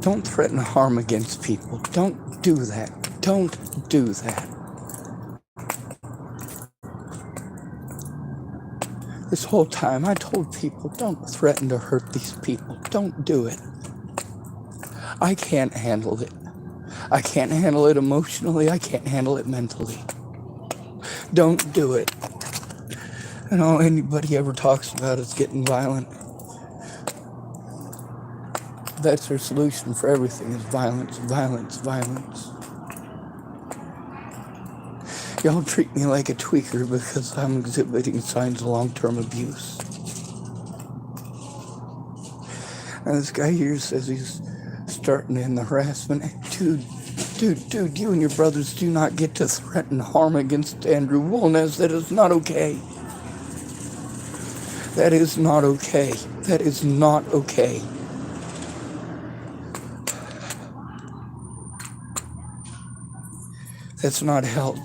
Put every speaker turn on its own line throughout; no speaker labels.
Don't threaten harm against people. Don't do that. Don't do that. This whole time I told people, don't threaten to hurt these people. Don't do it. I can't handle it. I can't handle it emotionally. I can't handle it mentally. Don't do it. And all anybody ever talks about is getting violent. That's their solution for everything is violence, violence, violence. Y'all treat me like a tweaker because I'm exhibiting signs of long-term abuse. And this guy here says he's starting to end the harassment. Dude, you and your brothers do not get to threaten harm against Andrew Wolnez. That is not okay. That is not okay. That is not okay. That's not help.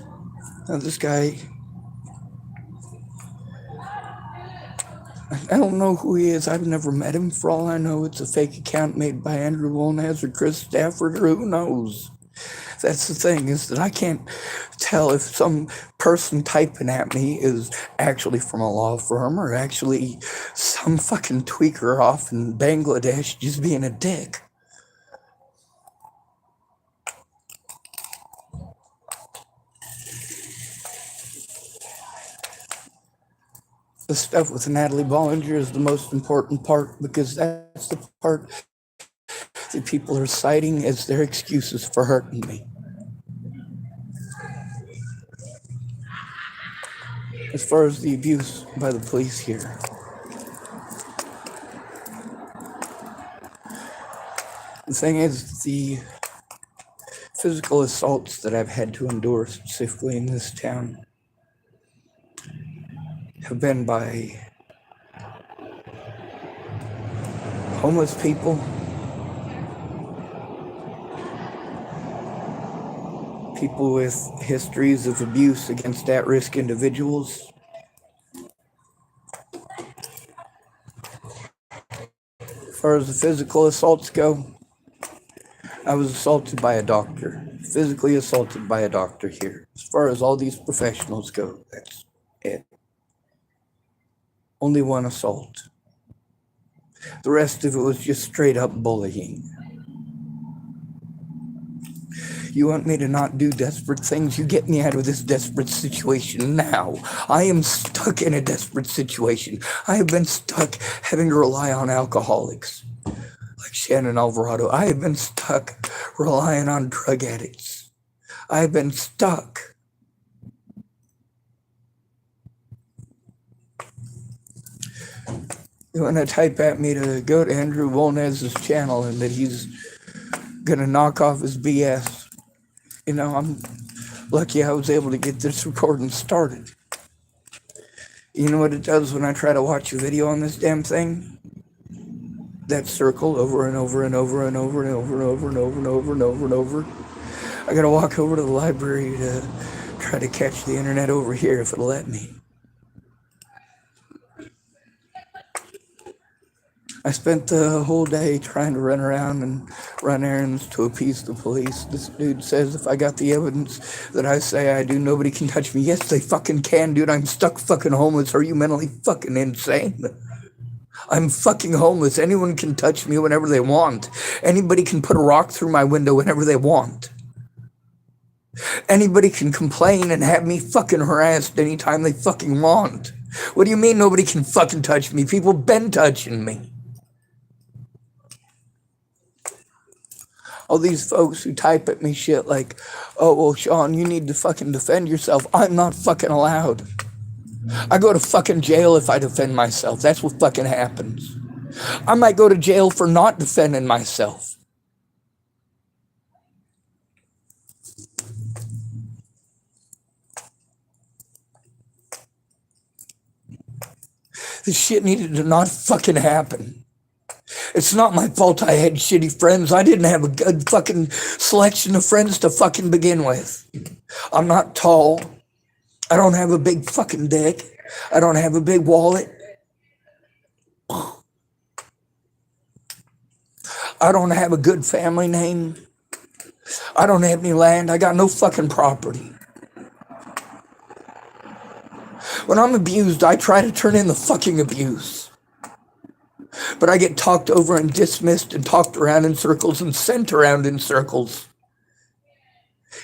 Now this guy, I don't know who he is. I've never met him. For all I know, it's a fake account made by Andrew Wolnez or Chris Stafford or who knows. That's the thing, is that I can't tell if some person typing at me is actually from a law firm or actually some fucking tweaker off in Bangladesh just being a dick. The stuff with Natalie Bollinger is the most important part because that's the part that people are citing as their excuses for hurting me. As far as the abuse by the police here, the thing is, the physical assaults that I've had to endure specifically in this town have been by homeless people, people with histories of abuse against at-risk individuals. As far as the physical assaults go, I was assaulted by a doctor, physically assaulted by a doctor here. As far as all these professionals go, that's it. Only one assault. The rest of it was just straight up bullying. You want me to not do desperate things? You get me out of this desperate situation now. I am stuck in a desperate situation. I have been stuck having to rely on alcoholics like Shannon Alvarado. I have been stuck relying on drug addicts. I have been stuck. You want to type at me to go to Andrew Wolnez's channel and that he's going to knock off his BS. You know, I'm lucky I was able to get this recording started. You know what it does when I try to watch a video on this damn thing? That circle over and over and over and over and over and over and over and over and over and over. I gotta walk over to the library to try to catch the internet over here if it'll let me. I spent the whole day trying to run around and run errands to appease the police. This dude says if I got the evidence that I say I do, nobody can touch me. Yes, they fucking can, dude. I'm stuck fucking homeless. Are you mentally fucking insane? I'm fucking homeless. Anyone can touch me whenever they want. Anybody can put a rock through my window whenever they want. Anybody can complain and have me fucking harassed anytime they fucking want. What do you mean nobody can fucking touch me? People been touching me. All these folks who type at me shit like, oh, well, Sean, you need to fucking defend yourself. I'm not fucking allowed. I go to fucking jail if I defend myself. That's what fucking happens. I might go to jail for not defending myself. This shit needed to not fucking happen. It's not my fault I had shitty friends. I didn't have a good fucking selection of friends to fucking begin with. I'm not tall. I don't have a big fucking dick. I don't have a big wallet. I don't have a good family name. I don't have any land. I got no fucking property. When I'm abused, I try to turn in the fucking abuse. But I get talked over and dismissed and talked around in circles and sent around in circles.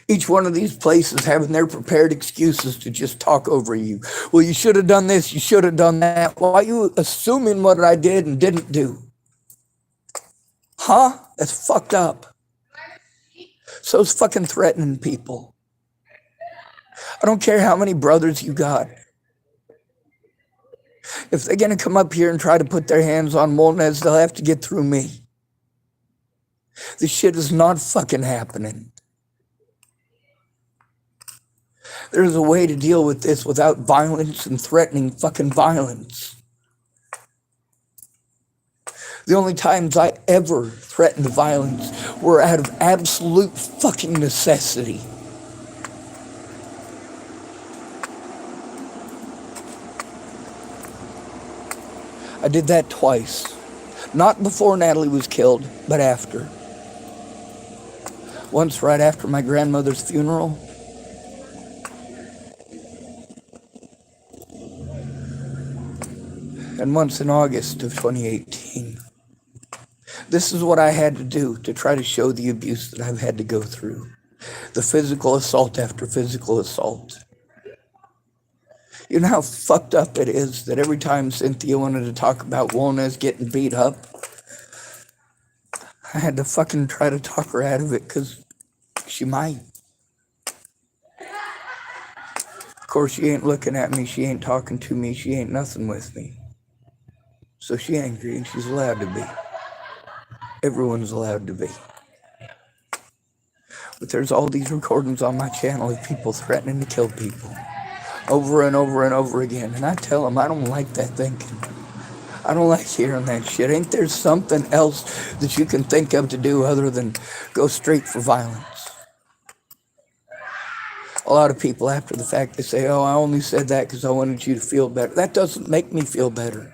Each one of these places having their prepared excuses to just talk over you. Well, you should have done this, you should have done that. Why are you assuming what I did and didn't do? Huh? That's fucked up. So it's fucking threatening people. I don't care how many brothers you got. If they're going to come up here and try to put their hands on Molnez, they'll have to get through me. This shit is not fucking happening. There's a way to deal with this without violence and threatening fucking violence. The only times I ever threatened violence were out of absolute fucking necessity. I did that twice. Not before Natalie was killed, but after. Once right after my grandmother's funeral. And once in August of 2018. This is what I had to do to try to show the abuse that I've had to go through. The physical assault after physical assault. You know how fucked up it is that every time Cynthia wanted to talk about Molnez getting beat up, I had to fucking try to talk her out of it because she might. Of course, she ain't looking at me, she ain't talking to me, she ain't nothing with me. So she's angry and she's allowed to be. Everyone's allowed to be. But there's all these recordings on my channel of people threatening to kill people. Over and over and over again. And I tell them I don't like that thinking. I don't like hearing that shit. Ain't there something else that you can think of to do other than go straight for violence? A lot of people after the fact, they say, oh, I only said that because I wanted you to feel better. That doesn't make me feel better.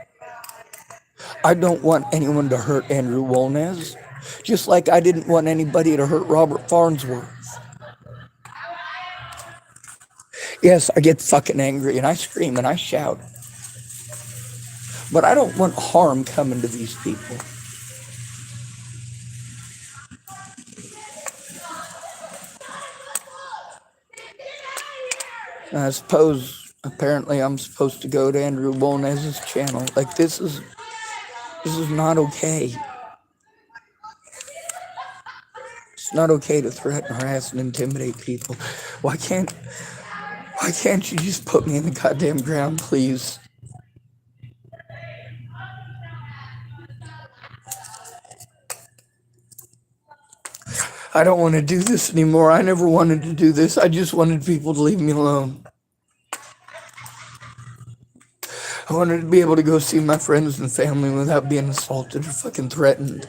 I don't want anyone to hurt Andrew Molnez, just like I didn't want anybody to hurt Robert Farnsworth. Yes, I get fucking angry and I scream and I shout. But I don't want harm coming to these people. I suppose, apparently I'm supposed to go to Andrew Molnez's channel. Like, this is not okay. It's not okay to threaten, harass, and intimidate people. Why can't you just put me in the goddamn ground, please? I don't want to do this anymore. I never wanted to do this. I just wanted people to leave me alone. I wanted to be able to go see my friends and family without being assaulted or fucking threatened.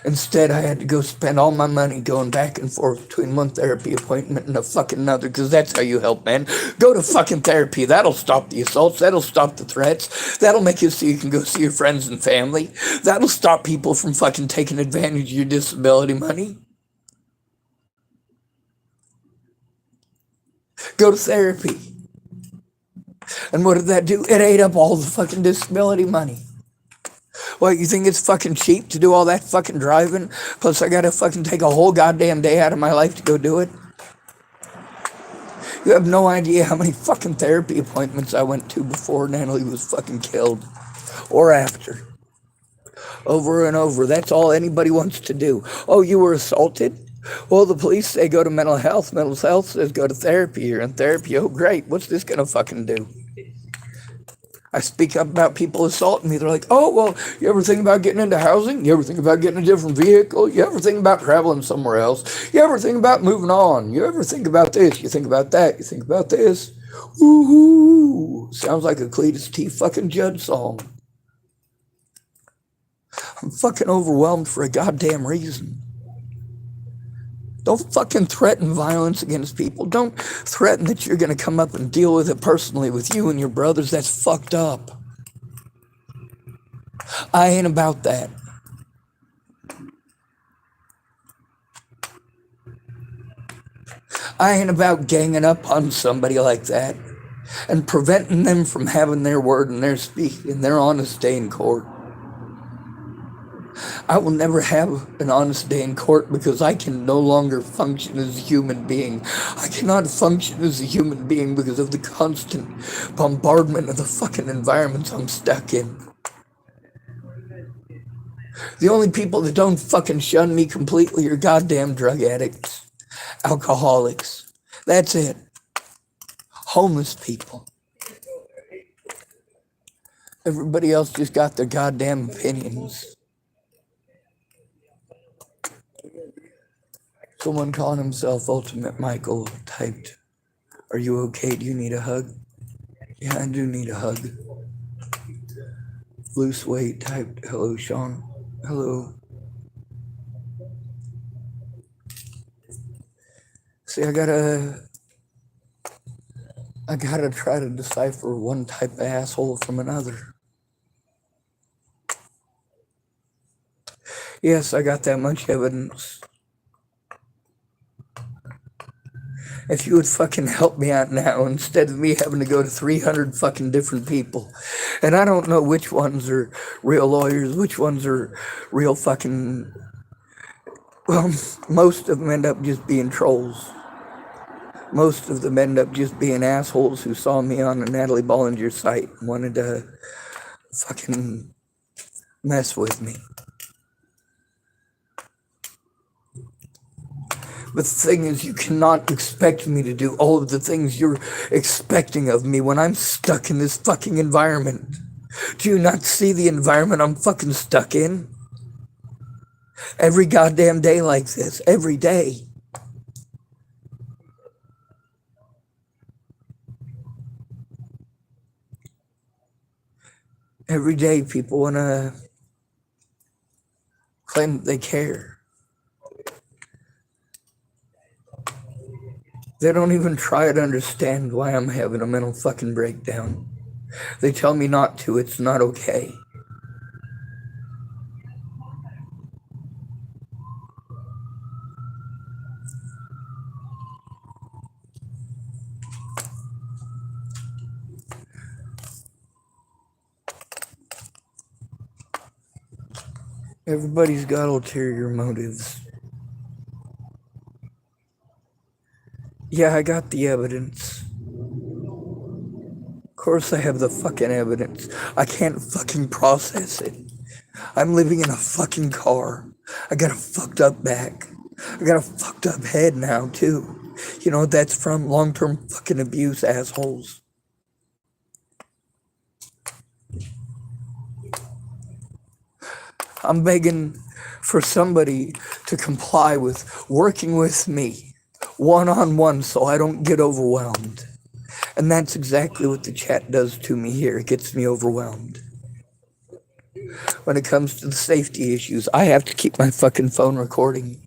Instead, I had to go spend all my money going back and forth between one therapy appointment and a fucking another, because that's how you help, man. Go to fucking therapy. That'll stop the assaults. That'll stop the threats. That'll make you so you can go see your friends and family. That'll stop people from fucking taking advantage of your disability money. Go to therapy. And what did that do? It ate up all the fucking disability money. What, you think it's fucking cheap to do all that fucking driving? Plus I gotta fucking take a whole goddamn day out of my life to go do it? You have no idea how many fucking therapy appointments I went to before Natalie was fucking killed. Or after. Over and over. That's all anybody wants to do. Oh, you were assaulted? Well, the police say go to mental health. Mental health says go to therapy. You're in therapy. Oh, great. What's this gonna fucking do? I speak up about people assaulting me. They're like, oh, well, you ever think about getting into housing? You ever think about getting a different vehicle? You ever think about traveling somewhere else? You ever think about moving on? You ever think about this? You think about that? You think about this? Woo-hoo. Sounds like a Cletus T. fucking Judd song. I'm fucking overwhelmed for a goddamn reason. Don't fucking threaten violence against people. Don't threaten that you're going to come up and deal with it personally with you and your brothers. That's fucked up. I ain't about that. I ain't about ganging up on somebody like that and preventing them from having their word and their speak and their honest day in court. I will never have an honest day in court because I can no longer function as a human being. I cannot function as a human being because of the constant bombardment of the fucking environments I'm stuck in. The only people that don't fucking shun me completely are goddamn drug addicts, alcoholics. That's it. Homeless people. Everybody else just got their goddamn opinions. Someone calling himself Ultimate Michael typed, "Are you okay? Do you need a hug?" Yeah, I do need a hug. Loose weight typed, "Hello, Sean." Hello. See, I gotta try to decipher one type of asshole from another. Yes, I got that much evidence. If you would fucking help me out now instead of me having to go to 300 fucking different people. And I don't know which ones are real lawyers, which ones are real fucking... Well, most of them end up just being trolls. Most of them end up just being assholes who saw me on the Natalie Bollinger site and wanted to fucking mess with me. But the thing is, you cannot expect me to do all of the things you're expecting of me when I'm stuck in this fucking environment. Do you not see the environment I'm fucking stuck in? Every goddamn day like this, every day. Every day people want to claim that they care. They don't even try to understand why I'm having a mental fucking breakdown. They tell me not to, it's not okay. Everybody's got ulterior motives. Yeah, I got the evidence. Of course I have the fucking evidence. I can't fucking process it. I'm living in a fucking car. I got a fucked up back. I got a fucked up head now, too. You know what that's from? Long-term fucking abuse, assholes. I'm begging for somebody to comply with working with me one-on-one so I don't get overwhelmed. And that's exactly what the chat does to me here. It gets me overwhelmed. When it comes to the safety issues, I have to keep my fucking phone recording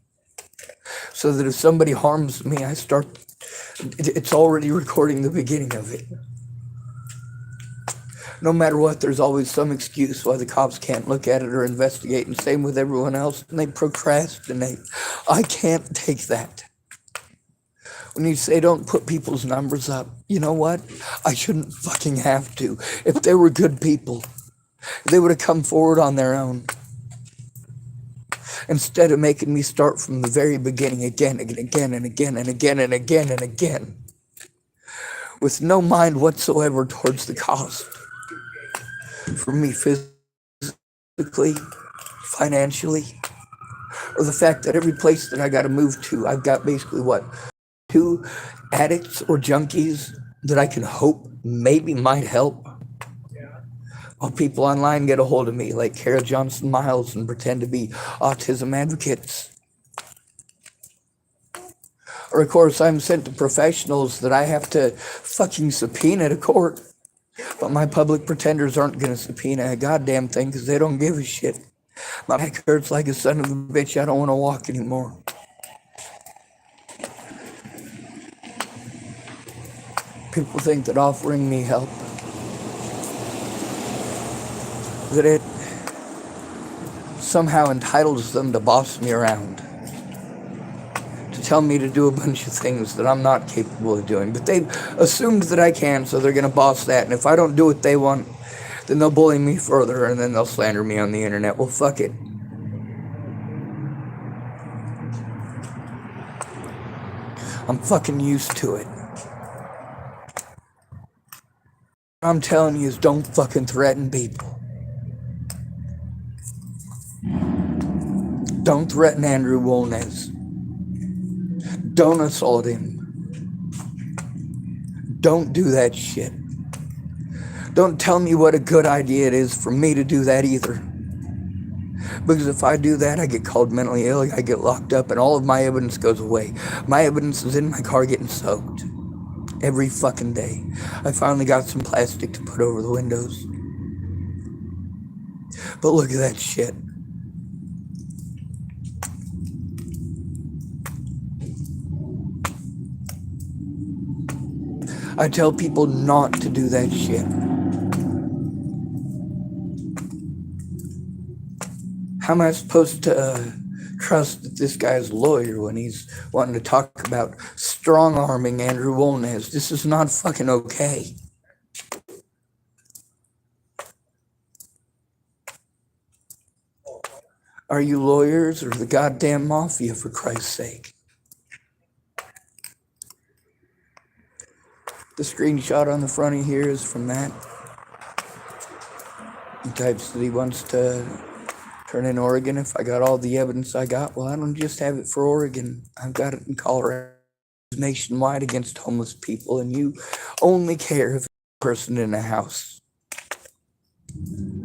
so that if somebody harms me, it's already recording the beginning of it. No matter what, there's always some excuse why the cops can't look at it or investigate, and same with everyone else, and they procrastinate. I can't take that. When you say don't put people's numbers up, you know what? I shouldn't fucking have to. If they were good people, they would have come forward on their own. Instead of making me start from the very beginning again and again and again and again and again and again, with no mind whatsoever towards the cost. For me physically, financially, or the fact that every place that I got to move to, I've got basically what, 2 addicts or junkies that I can hope maybe might help. While people online get a hold of me like Kara Johnson Miles and pretend to be autism advocates. Or of course I'm sent to professionals that I have to fucking subpoena to court. But my public pretenders aren't going to subpoena a goddamn thing because they don't give a shit. My back hurts like a son of a bitch. I don't want to walk anymore. People think that offering me help, that somehow entitles them to boss me around, to tell me to do a bunch of things that I'm not capable of doing. But they've assumed that I can, so they're going to boss that. And if I don't do what they want, then they'll bully me further, and then they'll slander me on the internet. Well, fuck it. I'm fucking used to it. What I'm telling you is don't fucking threaten people. Don't threaten Andrew Wolnez. Don't assault him. Don't do that shit. Don't tell me what a good idea it is for me to do that either. Because if I do that, I get called mentally ill, I get locked up, and all of my evidence goes away. My evidence is in my car getting soaked. Every fucking day. I finally got some plastic to put over the windows. But look at that shit. I tell people not to do that shit. How am I supposed to trust that this guy's a lawyer when he's wanting to talk about strong-arming Andrew Wolnez? This is not fucking okay. Are you lawyers or the goddamn mafia, for Christ's sake? The screenshot on the front of here is from that. He types that he wants to turn in Oregon. If I got all the evidence I got, well, I don't just have it for Oregon. I've got it in Colorado. It's nationwide against homeless people, and you only care if it's a person in a house.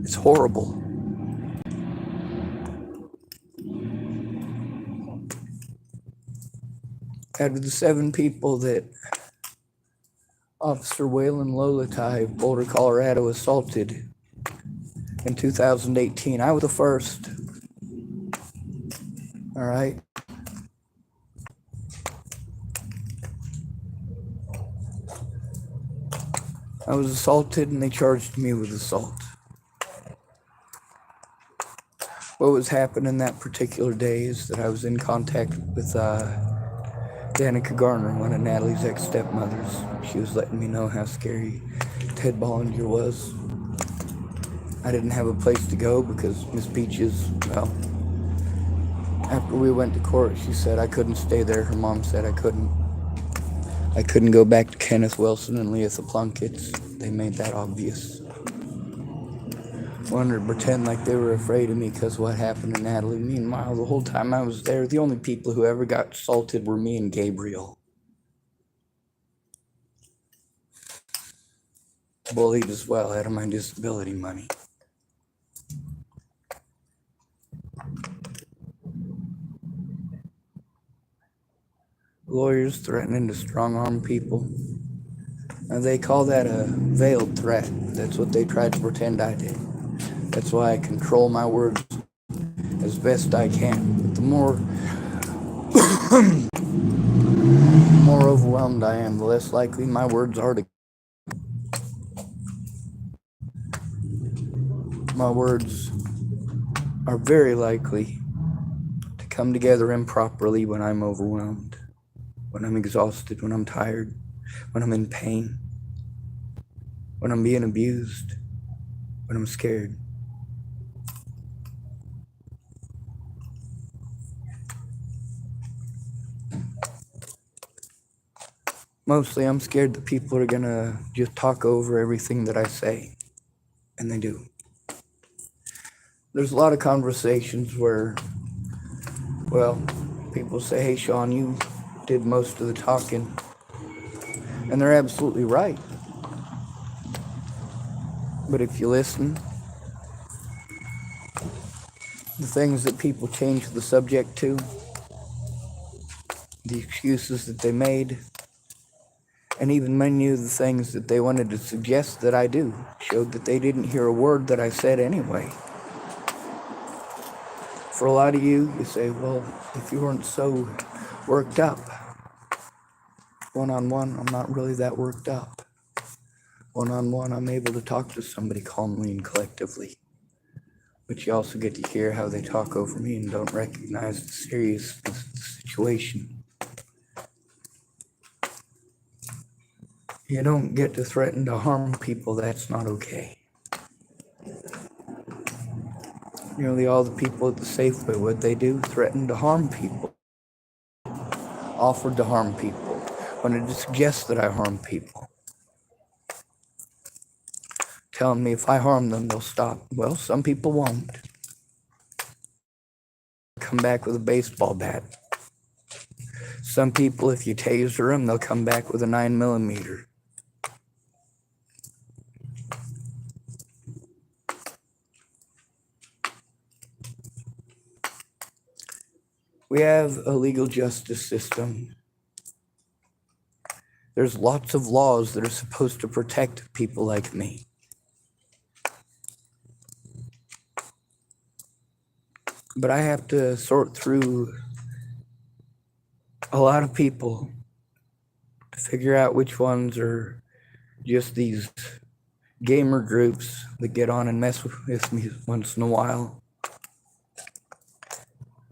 It's horrible. Out of the 7 people that Officer Waylon Lolatai of Boulder, Colorado assaulted in 2018, I was the first. All right. I was assaulted and they charged me with assault. What was happening that particular day is that I was in contact with Danica Garner, one of Natalie's ex-stepmothers. She was letting me know how scary Ted Bollinger was. I didn't have a place to go because Miss Peaches, well, after we went to court, she said I couldn't stay there. Her mom said I couldn't go back to Kenneth Wilson and Leatha Plunkett's. They made that obvious. Wanted to pretend like they were afraid of me because what happened to Natalie. Meanwhile, the whole time I was there, the only people who ever got assaulted were me and Gabriel. Bullied as well out of my disability money. Lawyers threatening to strong-arm people. Now, they call that a veiled threat. That's what they tried to pretend I did. That's why I control my words as best I can. But the more overwhelmed I am, the less likely my words are to. My words are very likely to come together improperly when I'm overwhelmed, when I'm exhausted, when I'm tired, when I'm in pain, when I'm being abused, when I'm scared. Mostly I'm scared that people are gonna just talk over everything that I say, and they do. There's a lot of conversations where, well, people say, hey, Sean, you did most of the talking, and they're absolutely right. But if you listen, the things that people change the subject to, the excuses that they made, and even many of the things that they wanted to suggest that I do showed that they didn't hear a word that I said anyway. For a lot of you, you say, well, if you weren't so worked up, one-on-one, I'm not really that worked up. One-on-one, I'm able to talk to somebody calmly and collectively. but you also get to hear how they talk over me and don't recognize the seriousness of the situation. You don't get to threaten to harm people. That's not okay. Nearly all the people at the Safeway, what they do, threaten to harm people, offered to harm people, wanted to suggest that I harm people, telling me if I harm them, they'll stop. Well, some people won't. Come back with a baseball bat. Some people, if you taser them, they'll come back with a 9mm. We have a legal justice system. There's lots of laws that are supposed to protect people like me. But I have to sort through a lot of people to figure out which ones are just these gamer groups that get on and mess with me once in a while.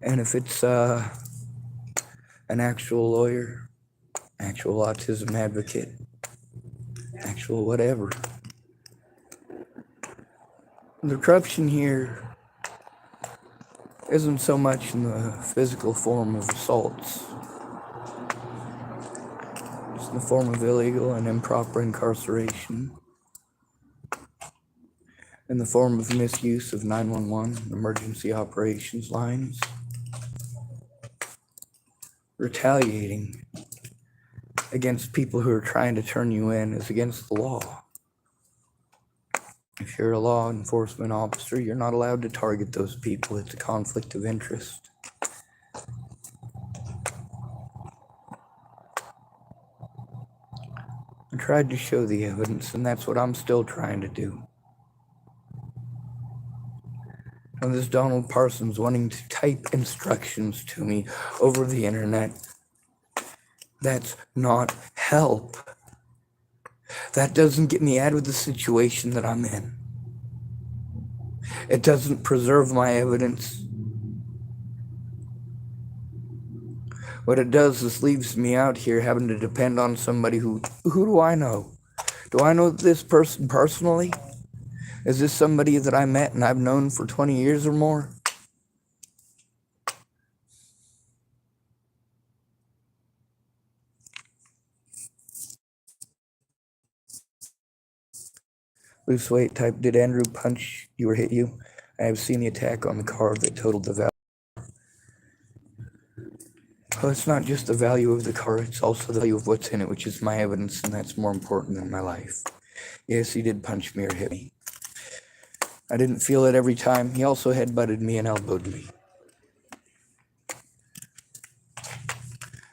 And if it's an actual lawyer, actual autism advocate, actual whatever. The corruption here isn't so much in the physical form of assaults. It's in the form of illegal and improper incarceration, in the form of misuse of 911 emergency operations lines, retaliating against people who are trying to turn you in is against the law. If you're a law enforcement officer, you're not allowed to target those people. It's a conflict of interest. I tried to show the evidence, and that's what I'm still trying to do. And this Donald Parsons wanting to type instructions to me over the internet, that's not help. That doesn't get me out of the situation that I'm in. It doesn't preserve my evidence. What it does is leaves me out here having to depend on somebody who do I know? Do I know this person personally? Is this somebody that I met and I've known for 20 years or more? Loose weight type, did Andrew punch you or hit you? I have seen the attack on the car that totaled the value. Well, it's not just the value of the car, it's also the value of what's in it, which is my evidence, and that's more important than my life. Yes, he did punch me or hit me. I didn't feel it every time. He also headbutted me and elbowed me.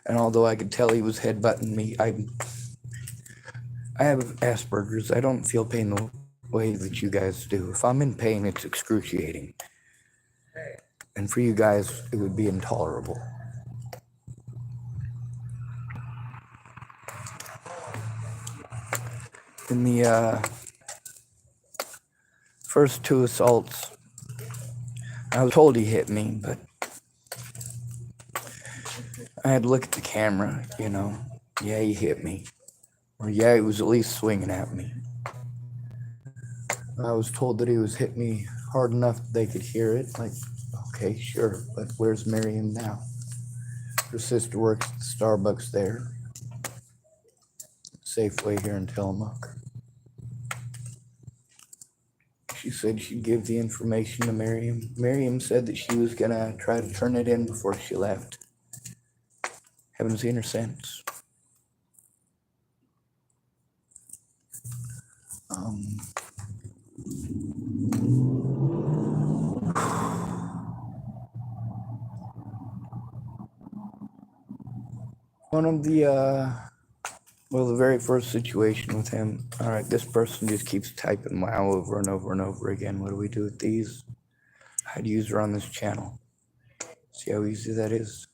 And although I could tell he was headbutting me, I have Asperger's. I don't feel pain the way that you guys do. If I'm in pain, it's excruciating. And for you guys, it would be intolerable. In the first two assaults, I was told he hit me, but I had to look at the camera, Yeah, he hit me. Or yeah, he was at least swinging at me. I was told that he was hitting me hard enough that they could hear it. Like, okay, sure, but where's Miriam now? Her sister works at the Starbucks there. Safeway here in Tillamook. She said she'd give the information to Miriam. Miriam said that she was gonna try to turn it in before she left. Haven't seen her since. One of the very first situation with him, all right, this person just keeps typing wow over and over and over again. What do we do with these? I'd use her on this channel. See how easy that is?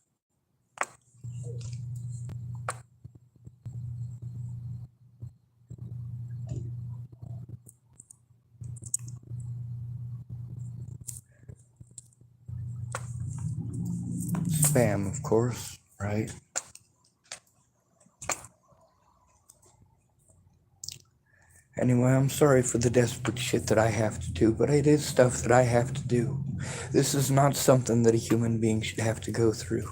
spam, of course, right? Anyway, I'm sorry for the desperate shit that I have to do, but it is stuff that I have to do. This is not something that a human being should have to go through.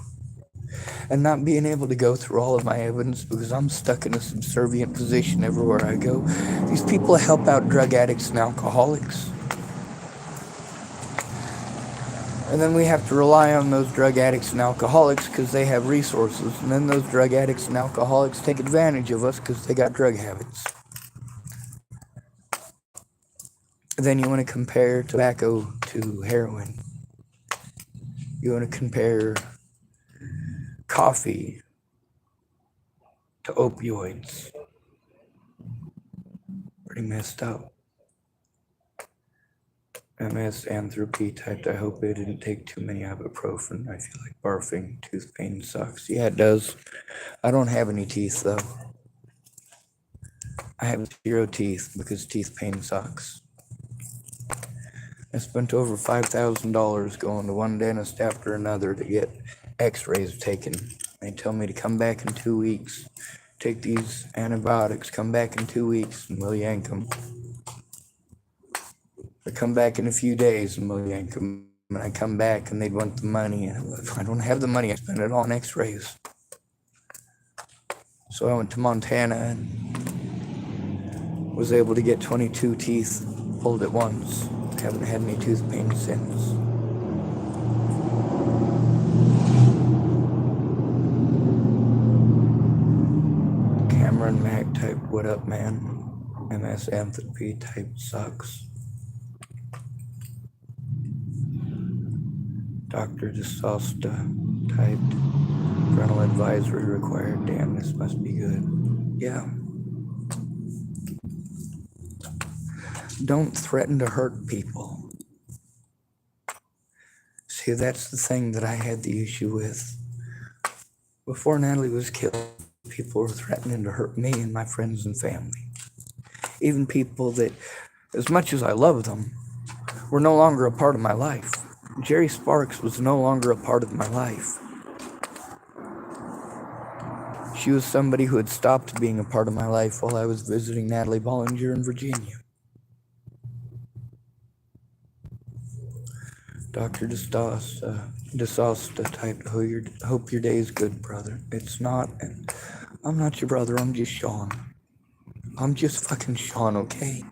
And not being able to go through all of my evidence because I'm stuck in a subservient position everywhere I go. These people help out drug addicts and alcoholics. And then we have to rely on those drug addicts and alcoholics because they have resources. And then those drug addicts and alcoholics take advantage of us because they got drug habits. Then you want to compare tobacco to heroin. You want to compare coffee to opioids. Pretty messed up. MS Anthropy typed, I hope it didn't take too many ibuprofen. I feel like barfing. Tooth pain sucks. Yeah, it does. I don't have any teeth, though. I have 0 teeth because teeth pain sucks. I spent over $5,000 going to one dentist after another to get x-rays taken. They tell me to come back in 2 weeks, take these antibiotics, come back in 2 weeks, and we'll yank them. I come back in a few days, and we'll yank them. And I come back, and they'd want the money. And if I don't have the money, I spend it on x-rays. So I went to Montana and was able to get 22 teeth pulled at once. Haven't had any tooth pain since. Cameron Mac type, what up, man? MS Anthropy type sucks. Dr. DeSosta typed, parental advisory required. Damn, this must be good. Yeah. Don't threaten to hurt people. See, that's the thing that I had the issue with. Before Natalie was killed, people were threatening to hurt me and my friends and family. Even people that, as much as I love them, were no longer a part of my life. Jerry Sparks was no longer a part of my life. She was somebody who had stopped being a part of my life while I was visiting Natalie Bollinger in Virginia. Dr. DeSosta typed, hope your day is good, brother. It's not, and I'm not your brother, I'm just Sean. I'm just fucking Sean, okay?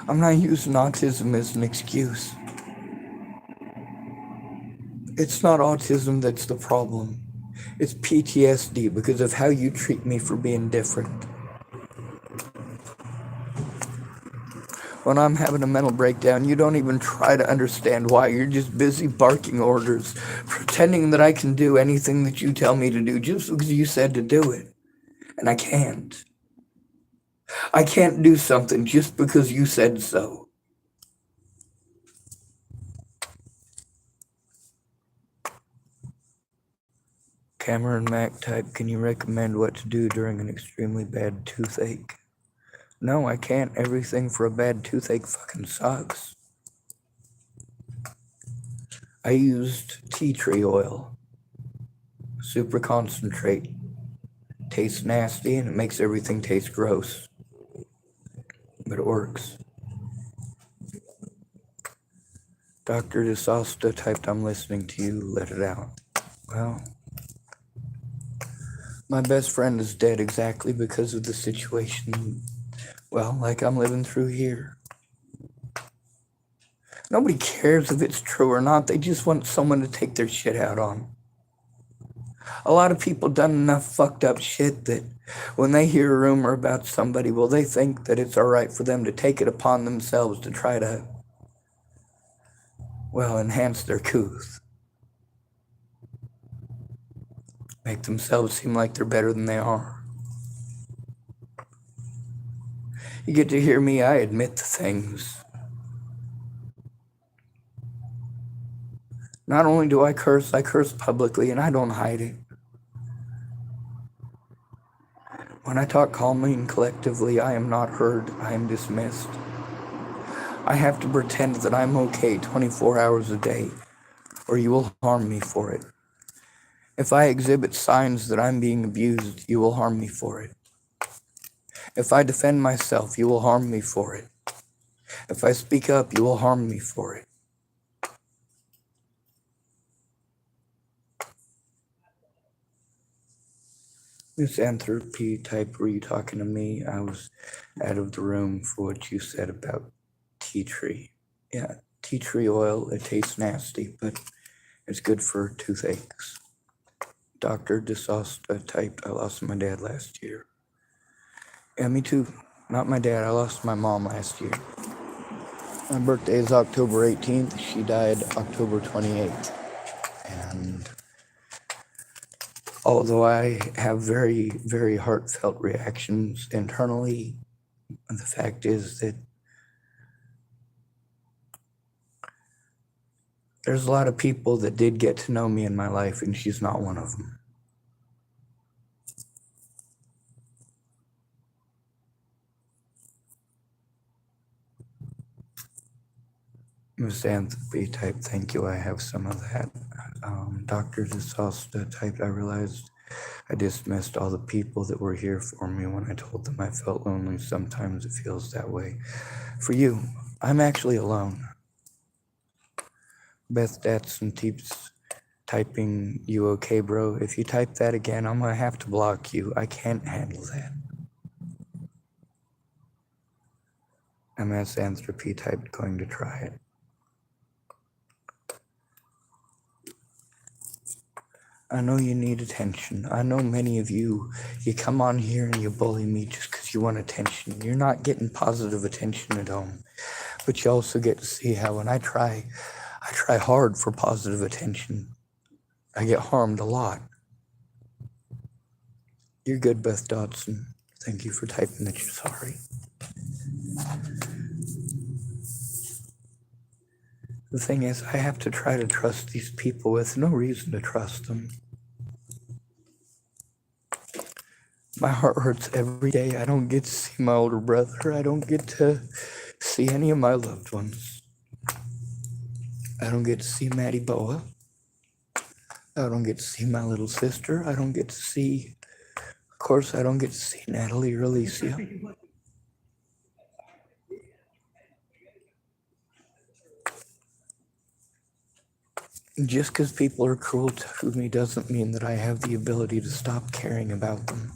I'm not using autism as an excuse. It's not autism that's the problem. It's PTSD because of how you treat me for being different. When I'm having a mental breakdown, you don't even try to understand why. You're just busy barking orders, pretending that I can do anything that you tell me to do just because you said to do it. And I can't. I can't do something just because you said so. Cameron Mac type, can you recommend what to do during an extremely bad toothache? No, I can't. Everything for a bad toothache fucking sucks. I used tea tree oil. Super concentrate. Tastes nasty and it makes everything taste gross. But it works. Dr. DeSosta typed, I'm listening to you. Let it out. Well, my best friend is dead exactly because of the situation, well, like I'm living through here. Nobody cares if it's true or not. They just want someone to take their shit out on. A lot of people done enough fucked up shit that when they hear a rumor about somebody, well, they think that it's all right for them to take it upon themselves to try to, well, enhance their couth. Make themselves seem like they're better than they are. You get to hear me, I admit to things. Not only do I curse publicly, and I don't hide it. When I talk calmly and collectively, I am not heard, I am dismissed. I have to pretend that I'm okay 24 hours a day, or you will harm me for it. If I exhibit signs that I'm being abused, you will harm me for it. If I defend myself, you will harm me for it. If I speak up, you will harm me for it. Misanthropy type, were you talking to me? I was out of the room for what you said about tea tree. Yeah, tea tree oil, it tastes nasty, but it's good for toothaches. Dr. DeSosta typed, I lost my dad last year. Yeah, me too. Not my dad, I lost my mom last year. My birthday is October 18th. She died October 28th. And although I have very, very heartfelt reactions internally, the fact is that there's a lot of people that did get to know me in my life, and she's not one of them. Misanthropy type, thank you, I have some of that. Dr. DeSosta type, I realized I dismissed all the people that were here for me when I told them I felt lonely. Sometimes it feels that way. For you, I'm actually alone. Beth Datsun keeps typing, you okay, bro? If you type that again, I'm gonna have to block you. I can't handle that. Misanthropy type, going to try it. I know you need attention. I know many of you come on here and you bully me just because you want attention. You're not getting positive attention at home. But you also get to see how when I try hard for positive attention, I get harmed a lot. You're good, Beth Dodson. Thank you for typing that you're sorry. The thing is, I have to try to trust these people with no reason to trust them. My heart hurts every day. I don't get to see my older brother. I don't get to see any of my loved ones. I don't get to see Maddie Boa. I don't get to see my little sister. I don't get to see, of course, I don't get to see Natalie or Alicia. Just because people are cruel to me doesn't mean that I have the ability to stop caring about them.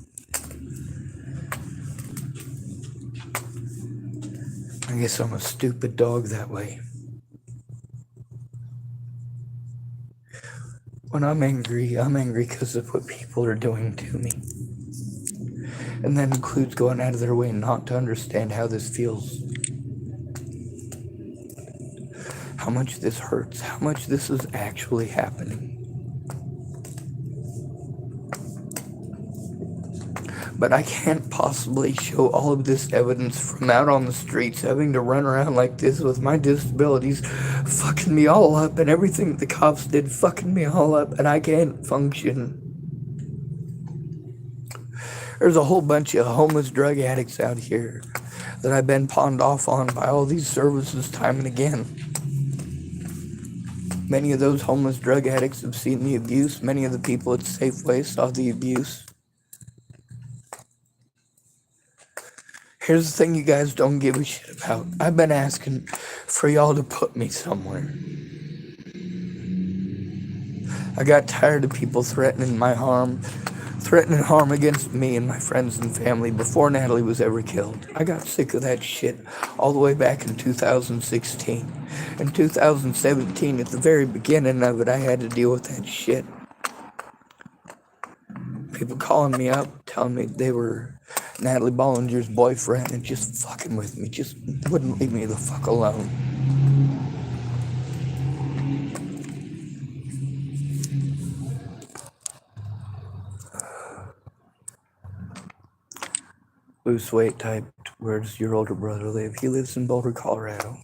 I guess I'm a stupid dog that way. When I'm angry because of what people are doing to me. And that includes going out of their way not to understand how this feels. How much this hurts, how much this is actually happening. But I can't possibly show all of this evidence from out on the streets, having to run around like this with my disabilities fucking me all up, and everything the cops did fucking me all up, and I can't function. There's a whole bunch of homeless drug addicts out here that I've been pawned off on by all these services time and again. Many of those homeless drug addicts have seen the abuse. Many of the people at Safeway saw the abuse. Here's the thing you guys don't give a shit about. I've been asking for y'all to put me somewhere. I got tired of people threatening harm against me and my friends and family before Natalie was ever killed. I got sick of that shit all the way back in 2016. In 2017, at the very beginning of it, I had to deal with that shit. People calling me up, telling me they were Natalie Bollinger's boyfriend and just fucking with me, just wouldn't leave me the fuck alone. Loose weight typed, where does your older brother live? He lives in Boulder, Colorado.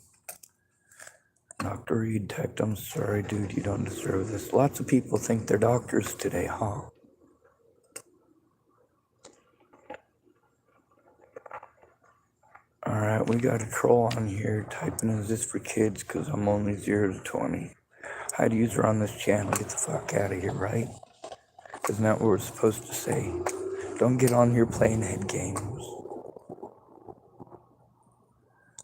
Dr. Reed typed, I'm sorry, dude, you don't deserve this. Lots of people think they're doctors today, huh? Alright, we got a troll on here typing, is this for kids? Because I'm only 0 to 20. Hide user on this channel, get the fuck out of here, right? Isn't that what we're supposed to say? Don't get on here playing head games.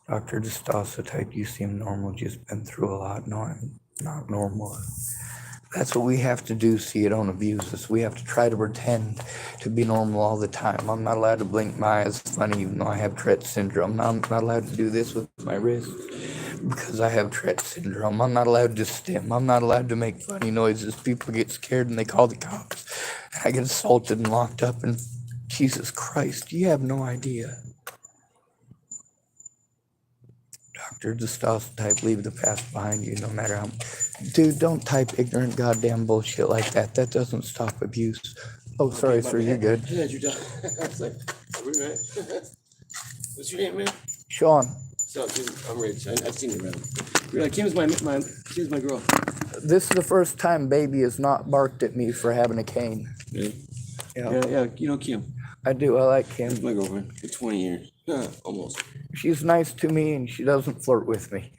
Dr. DeStasa type, you seem normal, just been through a lot. No, I'm not normal. That's what we have to do so you don't abuse us. We have to try to pretend to be normal all the time. I'm not allowed to blink my eyes funny even though I have Tourette syndrome. I'm not allowed to do this with my wrist because I have Tourette syndrome. I'm not allowed to stim. I'm not allowed to make funny noises. People get scared and they call the cops. And I get assaulted and locked up, and Jesus Christ, you have no idea. Dr. DeStasa type, leave the past behind you no matter how. Dude, don't type ignorant goddamn bullshit like that. That doesn't stop abuse. Oh, sorry, sir, you're good.
Yeah, you're done. I was like, are we right? What's your name, man?
Sean.
So, I'm Rich. I've seen you around. You're like, Kim's my girl.
This is the first time baby has not barked at me for having a cane.
Really?
Yeah.
Yeah, you know Kim.
I do. I like Kim.
She's my girlfriend for 20 years. Almost.
She's nice to me and she doesn't flirt with me.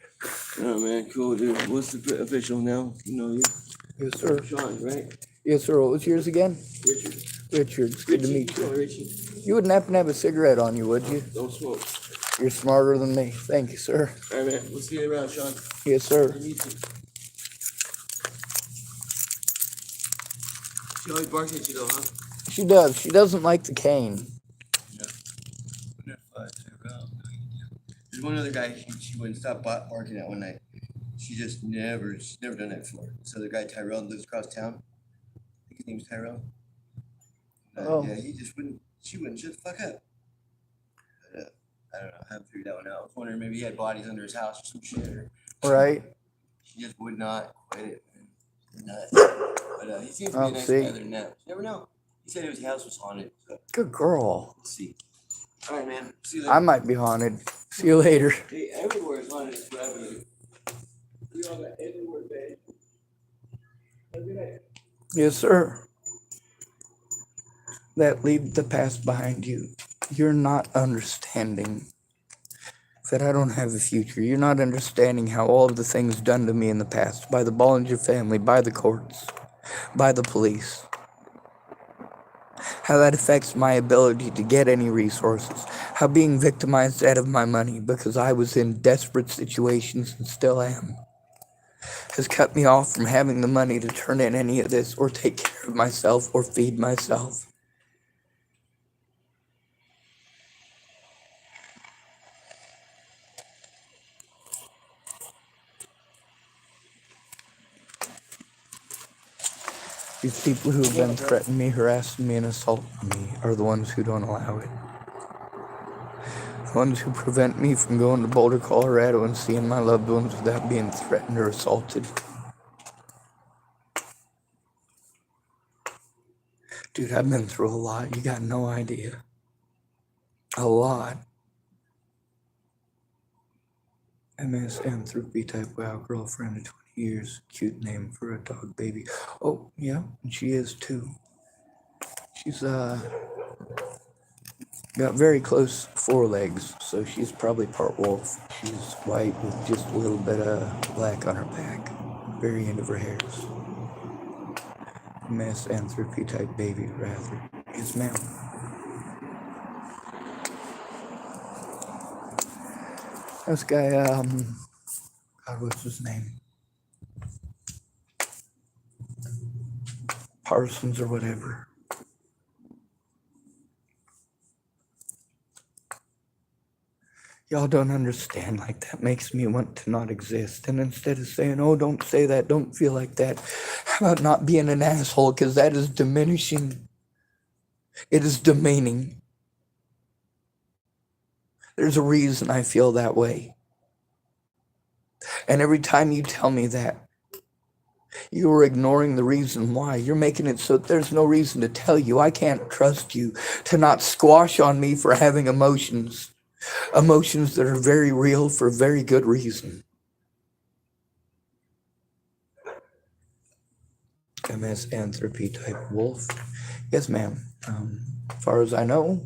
Oh, man, cool, dude. What's the official now? You know you?
Yes, sir.
Sean, right?
Yes, sir. What was yours again?
Richard.
Richard. It's good to meet you.
Richie.
You wouldn't happen to have a cigarette on you, would you?
Don't smoke.
You're smarter than me. Thank you, sir.
All right, man. We'll see you around, Sean.
Yes, sir.
She always barks at you, though, huh?
She does. She doesn't like the cane.
There's one other guy she wouldn't stop barking at one night. She's never done that before. So the guy Tyrell lives across town. I think his name's Tyrell.
Oh.
Yeah, she wouldn't shut the fuck up. But, I don't know, I haven't figured that one out. I was wondering maybe he had bodies under his house or some shit.
Right.
She just would not quit it, man. Nuts. But he seems to be a nice guy other than that. You never know. He said his house was haunted. So.
Good girl.
Let's see. All right, man. See you later.
I might be haunted. See you later.
Hey, everywhere is haunted. We all got everywhere, babe. Have a good night.
Yes, sir. That leave the past behind you. You're not understanding that I don't have a future. You're not understanding how all of the things done to me in the past by the Bollinger family, by the courts, by the police, how that affects my ability to get any resources, how being victimized out of my money because I was in desperate situations and still am, has cut me off from having the money to turn in any of this or take care of myself or feed myself. These people who have been threatening me, harassing me, and assaulting me are the ones who don't allow it. The ones who prevent me from going to Boulder, Colorado and seeing my loved ones without being threatened or assaulted. Dude, I've been through a lot. You got no idea. A lot. MSM type, wow, girlfriend of 20 years. Cute name for a dog baby. Oh, yeah, and she is too. She's got very close forelegs, so she's probably part wolf. She's white with just a little bit of black on her back. Very end of her hairs. MSM type baby, rather. Yes, ma'am. This guy, God, what's his name? Parsons or whatever. Y'all don't understand. Like, that makes me want to not exist. And instead of saying, oh, don't say that, don't feel like that, how about not being an asshole? Because that is diminishing. It is demeaning. There's a reason I feel that way. And every time you tell me that, you are ignoring the reason why. You're making it so there's no reason to tell you. I can't trust you to not squash on me for having emotions. Emotions that are very real for very good reason. MSM type wolf. Yes, ma'am. As far as I know,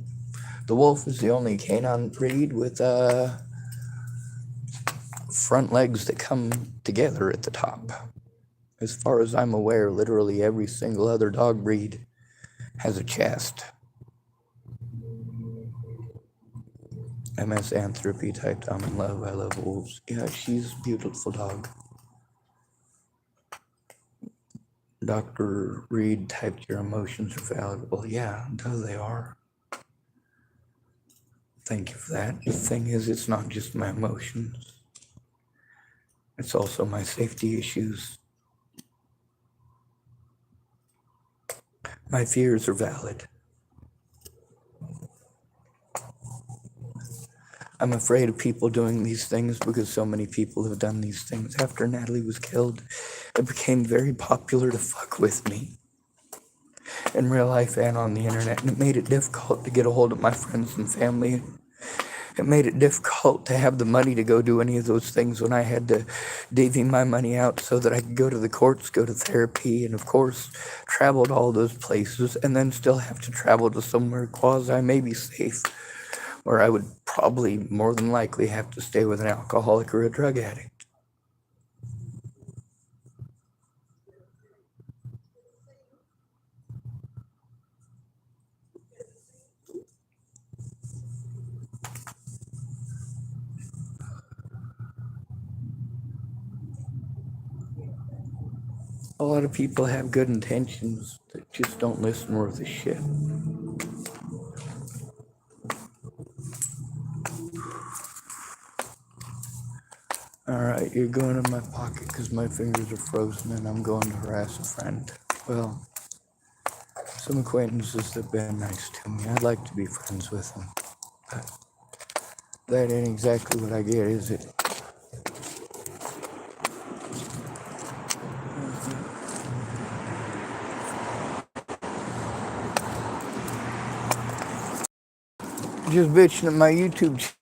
the wolf is the only canine breed with front legs that come together at the top. As far as I'm aware, literally every single other dog breed has a chest. MS Anthropy typed, I'm in love, I love wolves. Yeah, she's a beautiful dog. Dr. Reed typed, your emotions are valid. Well, yeah, duh, they are. Thank you for that. The thing is, it's not just my emotions. It's also my safety issues. My fears are valid. I'm afraid of people doing these things because so many people have done these things. After Natalie was killed, it became very popular to fuck with me in real life and on the internet, and it made it difficult to get a hold of my friends and family. It made it difficult to have the money to go do any of those things when I had to divvy my money out so that I could go to the courts, go to therapy, and of course, travel to all those places, and then still have to travel to somewhere quasi maybe safe, where I would probably more than likely have to stay with an alcoholic or a drug addict. A lot of people have good intentions that just don't listen worth a shit. Alright, you're going in my pocket because my fingers are frozen and I'm going to harass a friend. Well, some acquaintances have been nice to me. I'd like to be friends with them. But that ain't exactly what I get, is it? Just bitching at my YouTube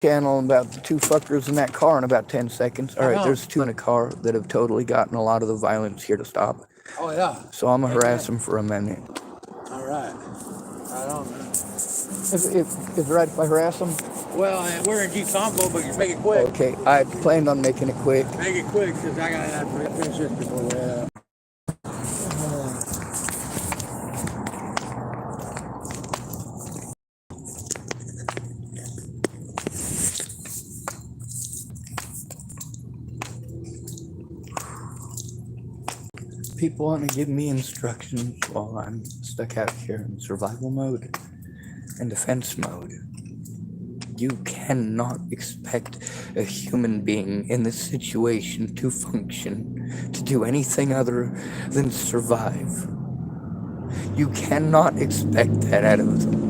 channel about the two fuckers in that car in about 10 seconds. Alright, there's two in a car that have totally gotten a lot of the violence here to stop.
Oh, yeah.
So I'm gonna harass them for a minute.
All right. Right on, man.
Is it right if I harass them?
Well, we're in G combo, but you make it quick.
Okay, I planned on making it quick.
Make it quick, because I got to have to finish this before we head out.
People want to give me instructions while I'm stuck out here in survival mode and defense mode. You cannot expect a human being in this situation to function, to do anything other than survive. You cannot expect that out of them.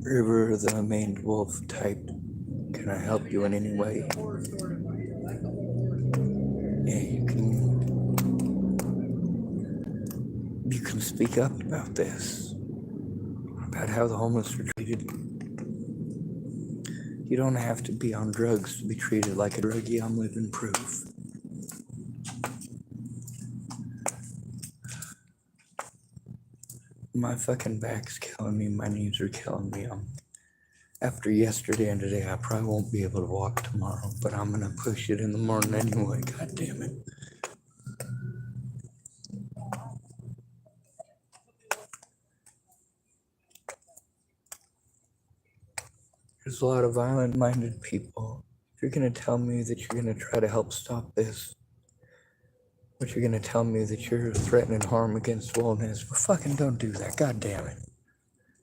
River the maned wolf typed, can I help you in any way? Yeah, you can speak up about this, about how the homeless are treated. You don't have to be on drugs to be treated like a druggie. I'm living proof. My fucking back's killing me. My knees are killing me. After yesterday and today, I probably won't be able to walk tomorrow, but I'm gonna push it in the morning anyway. God damn it. There's a lot of violent-minded people. If you're gonna tell me that you're gonna try to help stop this, but you're gonna tell me that you're threatening harm against wellness, well, fucking don't do that. God damn it.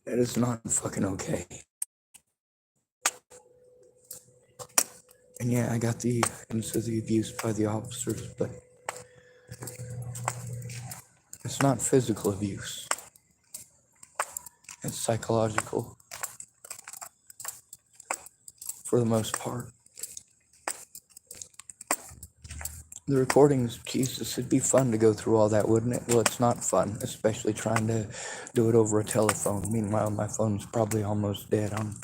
That is not fucking okay. And yeah, I got the evidence of the abuse by the officers, but it's not physical abuse. It's psychological, for the most part. The recordings, Jesus, it'd be fun to go through all that, wouldn't it? Well, it's not fun, especially trying to do it over a telephone. Meanwhile, my phone's probably almost dead on,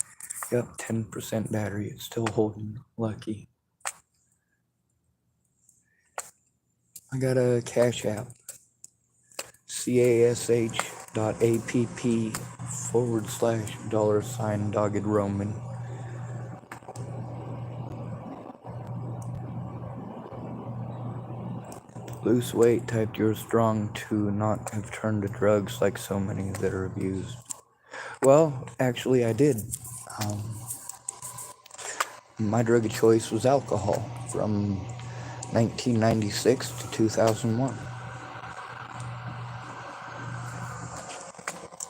10% battery. It's still holding, lucky. I got a Cash App, CASH app/$ Dogged Roman. Lose weight, typed you're strong to not have turned to drugs like so many that are abused. Well, actually, I did. My drug of choice was alcohol from 1996 to 2001.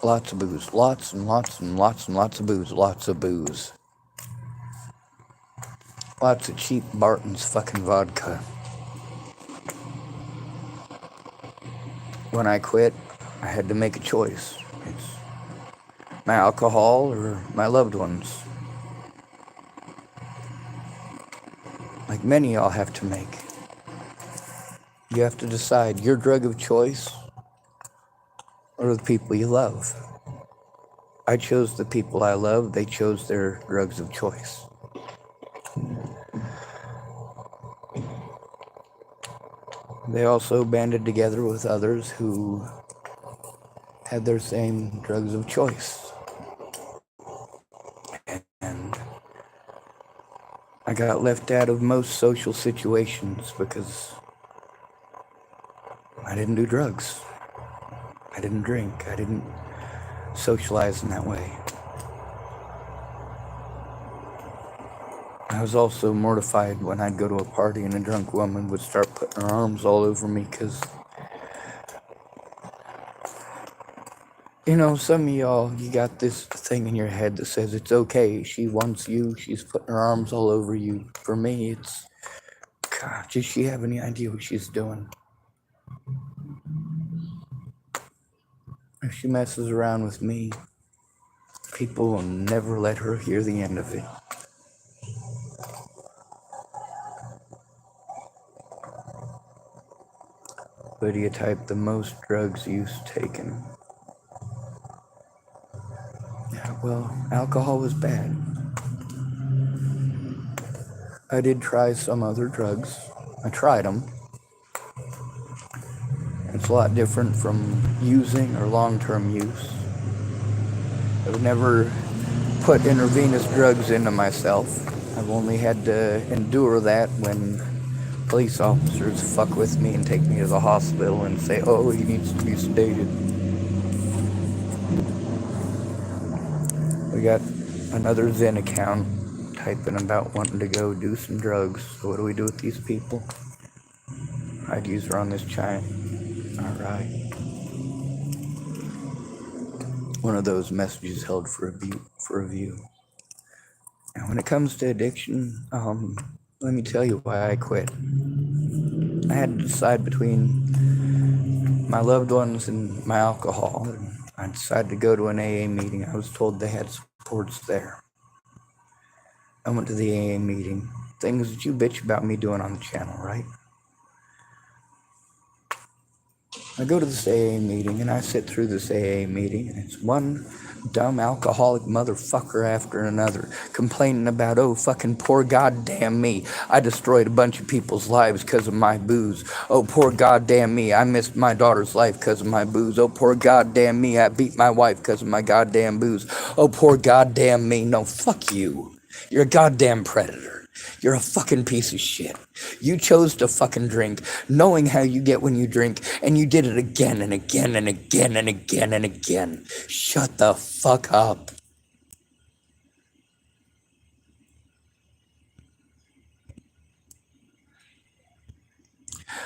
Lots of booze. Lots and lots and lots and lots of booze. Lots of booze. Lots of cheap Barton's fucking vodka. When I quit, I had to make a choice. It's my alcohol or my loved ones. Like many y'all have to make. You have to decide your drug of choice or the people you love. I chose the people I love. They chose their drugs of choice. They also banded together with others who had their same drugs of choice. And I got left out of most social situations because I didn't do drugs. I didn't drink. I didn't socialize in that way. I was also mortified when I'd go to a party and a drunk woman would start putting her arms all over me because, you know, some of y'all, you got this thing in your head that says it's okay. She wants you. She's putting her arms all over you. For me, it's, God, does she have any idea what she's doing? If she messes around with me, people will never let her hear the end of it. Lydia typed the most drugs use taken. Yeah, well, alcohol was bad. I did try some other drugs. I tried them. It's a lot different from using or long-term use. I've never put intravenous drugs into myself. I've only had to endure that when police officers fuck with me and take me to the hospital and say, oh, he needs to be sedated. We got another Zen account typing about wanting to go do some drugs. So what do we do with these people? I'd use her on this giant. Alright. One of those messages held for review. And when it comes to addiction, let me tell you why I quit. I had to decide between my loved ones and my alcohol. And I decided to go to an AA meeting. I was told they had supports there. I went to the AA meeting. Things that you bitch about me doing on the channel, right? I go to this AA meeting and I sit through this AA meeting and it's one dumb alcoholic motherfucker after another complaining about, oh, fucking poor goddamn me. I destroyed a bunch of people's lives because of my booze. Oh, poor goddamn me. I missed my daughter's life because of my booze. Oh, poor goddamn me. I beat my wife because of my goddamn booze. Oh, poor goddamn me. No, fuck you. You're a goddamn predator. You're a fucking piece of shit. You chose to fucking drink, knowing how you get when you drink, and you did it again and again and again and again and again. Shut the fuck up.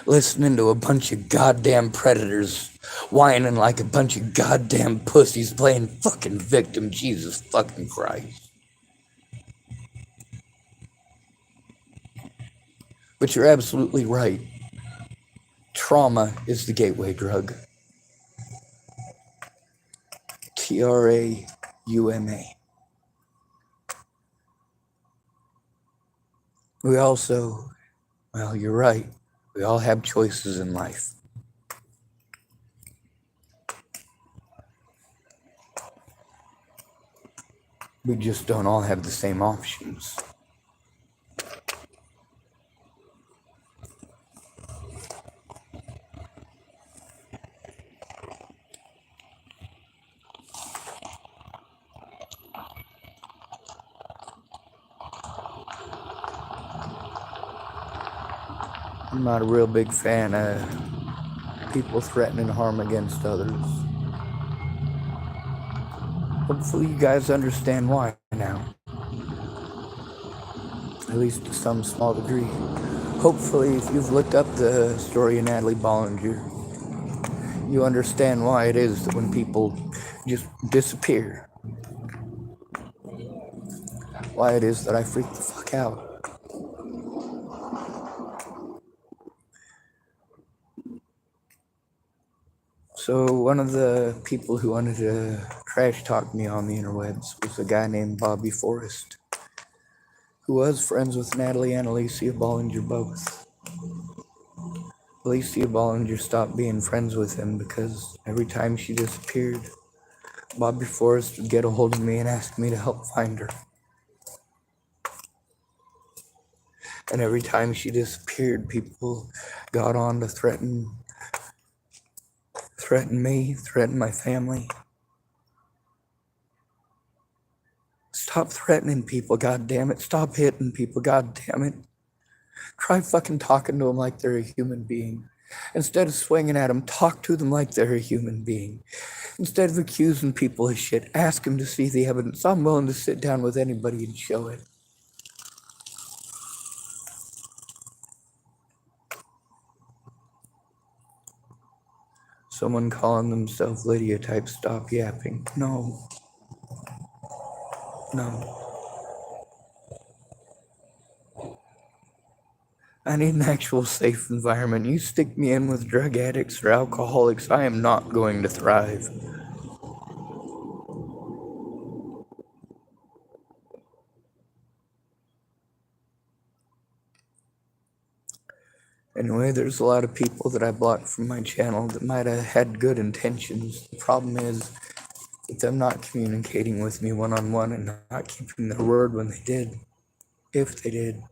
Listening to a bunch of goddamn predators whining like a bunch of goddamn pussies playing fucking victim. Jesus fucking Christ. But you're absolutely right. Trauma is the gateway drug. TRAUMA. We also, well, you're right. We all have choices in life. We just don't all have the same options. I'm not a real big fan of people threatening harm against others. Hopefully you guys understand why now. At least to some small degree. Hopefully if you've looked up the story of Natalie Bollinger, you understand why it is that when people just disappear, why it is that I freak the fuck out. So one of the people who wanted to trash talk me on the interwebs was a guy named Bobby Forrest, who was friends with Natalie and Alicia Bollinger both. Alicia Bollinger stopped being friends with him because every time she disappeared, Bobby Forrest would get a hold of me and ask me to help find her. And every time she disappeared, people got on to threaten me, threaten my family. Stop threatening people, god damn it. Stop hitting people, god damn it. Try fucking talking to them like they're a human being. Instead of swinging at them, talk to them like they're a human being. Instead of accusing people of shit, ask them to see the evidence. I'm willing to sit down with anybody and show it. Someone calling themselves Lydia type stop yapping. No. I need an actual safe environment. You stick me in with drug addicts or alcoholics, I am not going to thrive. Anyway, there's a lot of people that I blocked from my channel that might have had good intentions. The problem is with them not communicating with me one-on-one and not keeping their word when they did, if they did,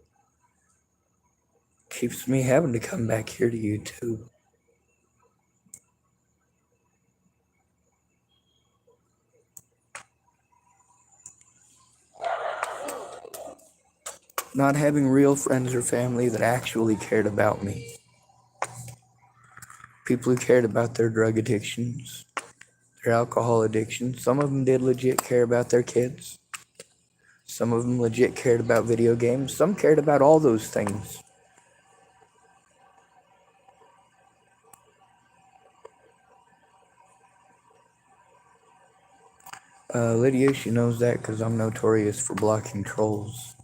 keeps me having to come back here to YouTube. Not having real friends or family that actually cared about me. People who cared about their drug addictions, their alcohol addictions. Some of them did legit care about their kids. Some of them legit cared about video games. Some cared about all those things. Lydia, she knows that because I'm notorious for blocking trolls.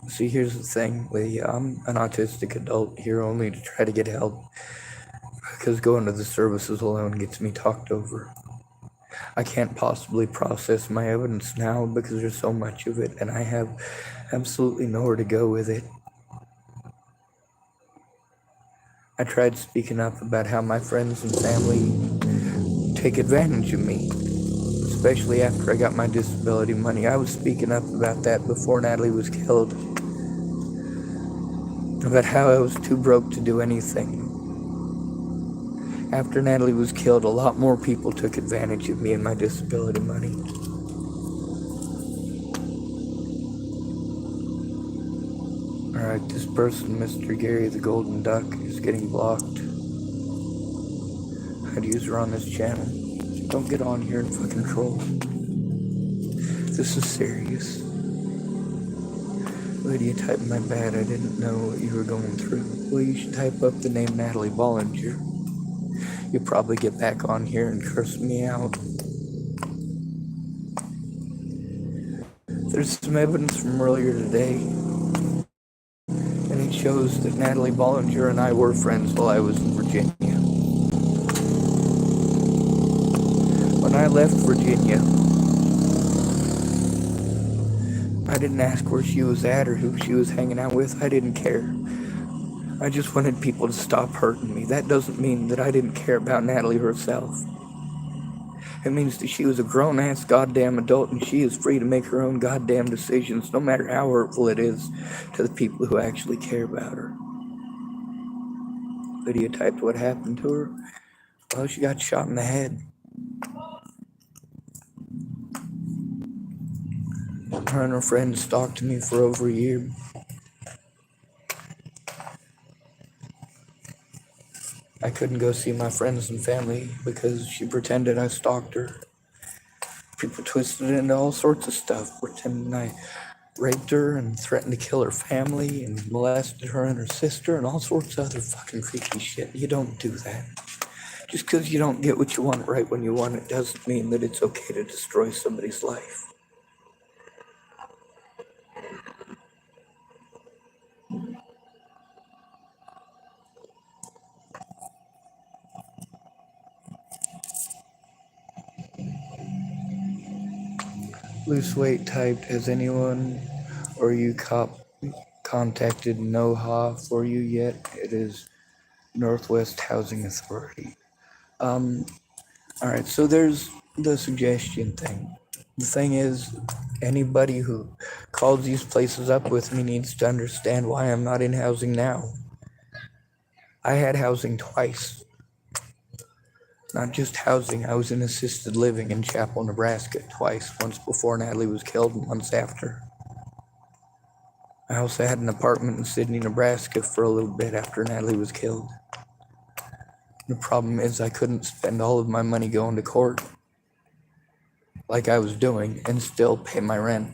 See, here's the thing, Lydia. I'm an autistic adult here only to try to get help because going to the services alone gets me talked over. I can't possibly process my evidence now because there's so much of it and I have absolutely nowhere to go with it. I tried speaking up about how my friends and family take advantage of me, especially after I got my disability money. I was speaking up about that before Natalie was killed, about how I was too broke to do anything. After Natalie was killed, a lot more people took advantage of me and my disability money. Alright, this person, Mr. Gary the Golden Duck, is getting blocked. I'd use her on this channel. Don't get on here and fucking troll. This is serious. Lydia typed my bad, I didn't know what you were going through. Well, you should type up the name Natalie Bollinger. You'll probably get back on here and curse me out. There's some evidence from earlier today, and it shows that Natalie Bollinger and I were friends while I was in Virginia. When I left Virginia, I didn't ask where she was at or who she was hanging out with. I didn't care. I just wanted people to stop hurting me. That doesn't mean that I didn't care about Natalie herself. It means that she was a grown-ass goddamn adult and she is free to make her own goddamn decisions, no matter how hurtful it is to the people who actually care about her. Lydia typed what happened to her. Well, she got shot in the head. Her and her friend stalked me for over a year. I couldn't go see my friends and family because she pretended I stalked her. People twisted it into all sorts of stuff, pretending I raped her and threatened to kill her family and molested her and her sister and all sorts of other fucking freaky shit. You don't do that. Just because you don't get what you want right when you want it doesn't mean that it's okay to destroy somebody's life. Loose weight typed, has anyone or you contacted NOHA for you yet? It is Northwest Housing Authority. Alright, so there's the suggestion thing. The thing is, anybody who calls these places up with me needs to understand why I'm not in housing now. I had housing twice. Not just housing, I was in assisted living in Chapel, Nebraska twice, once before Natalie was killed and once after. I also had an apartment in Sydney, Nebraska for a little bit after Natalie was killed. The problem is I couldn't spend all of my money going to court like I was doing and still pay my rent.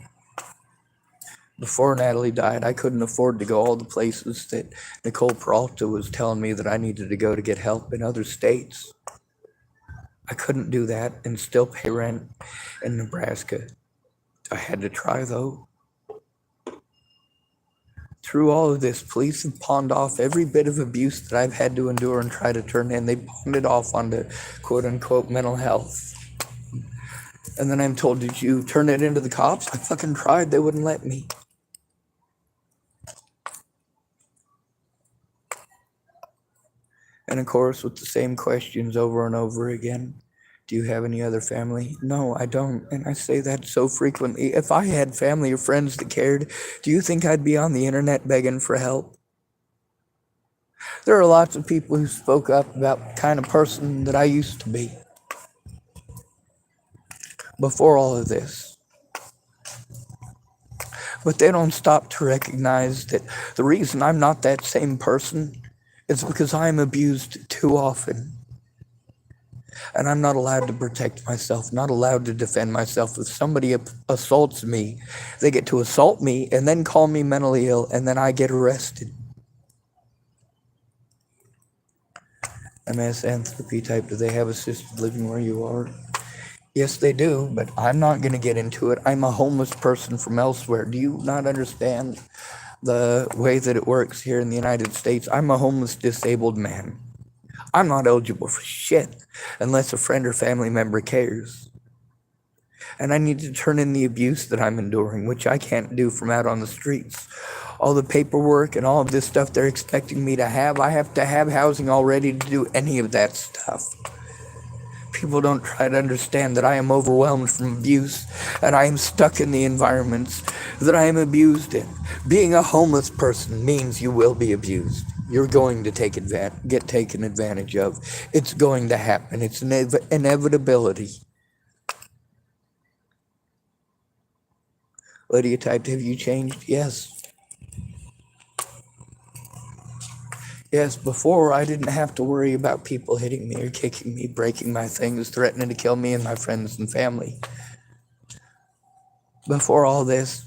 Before Natalie died, I couldn't afford to go all the places that Nicole Peralta was telling me that I needed to go to get help in other states. I couldn't do that and still pay rent in Nebraska. I had to try, though. Through all of this, police have pawned off every bit of abuse that I've had to endure and try to turn in. They pawned it off onto quote-unquote mental health. And then I'm told, did you turn it into the cops? I fucking tried. They wouldn't let me. And of course, with the same questions over and over again. Do you have any other family? No, I don't. And I say that so frequently. If I had family or friends that cared, do you think I'd be on the internet begging for help? There are lots of people who spoke up about the kind of person that I used to be before all of this. But they don't stop to recognize that the reason I'm not that same person is because I'm abused too often. And I'm not allowed to protect myself, not allowed to defend myself. If somebody assaults me, they get to assault me and then call me mentally ill, and then I get arrested. MS Anthropy type, do they have assisted living where you are? Yes, they do, but I'm not going to get into it. I'm a homeless person from elsewhere. Do you not understand the way that it works here in the United States? I'm a homeless, disabled man. I'm not eligible for shit unless a friend or family member cares. And I need to turn in the abuse that I'm enduring, which I can't do from out on the streets. All the paperwork and all of this stuff they're expecting me to have, I have to have housing already to do any of that stuff. People don't try to understand that I am overwhelmed from abuse and I am stuck in the environments that I am abused in. Being a homeless person means you will be abused. You're going to get taken advantage of. It's going to happen. It's an inevitability. Lydia typed, have you changed? Yes. Yes, before I didn't have to worry about people hitting me or kicking me, breaking my things, threatening to kill me and my friends and family. Before all this,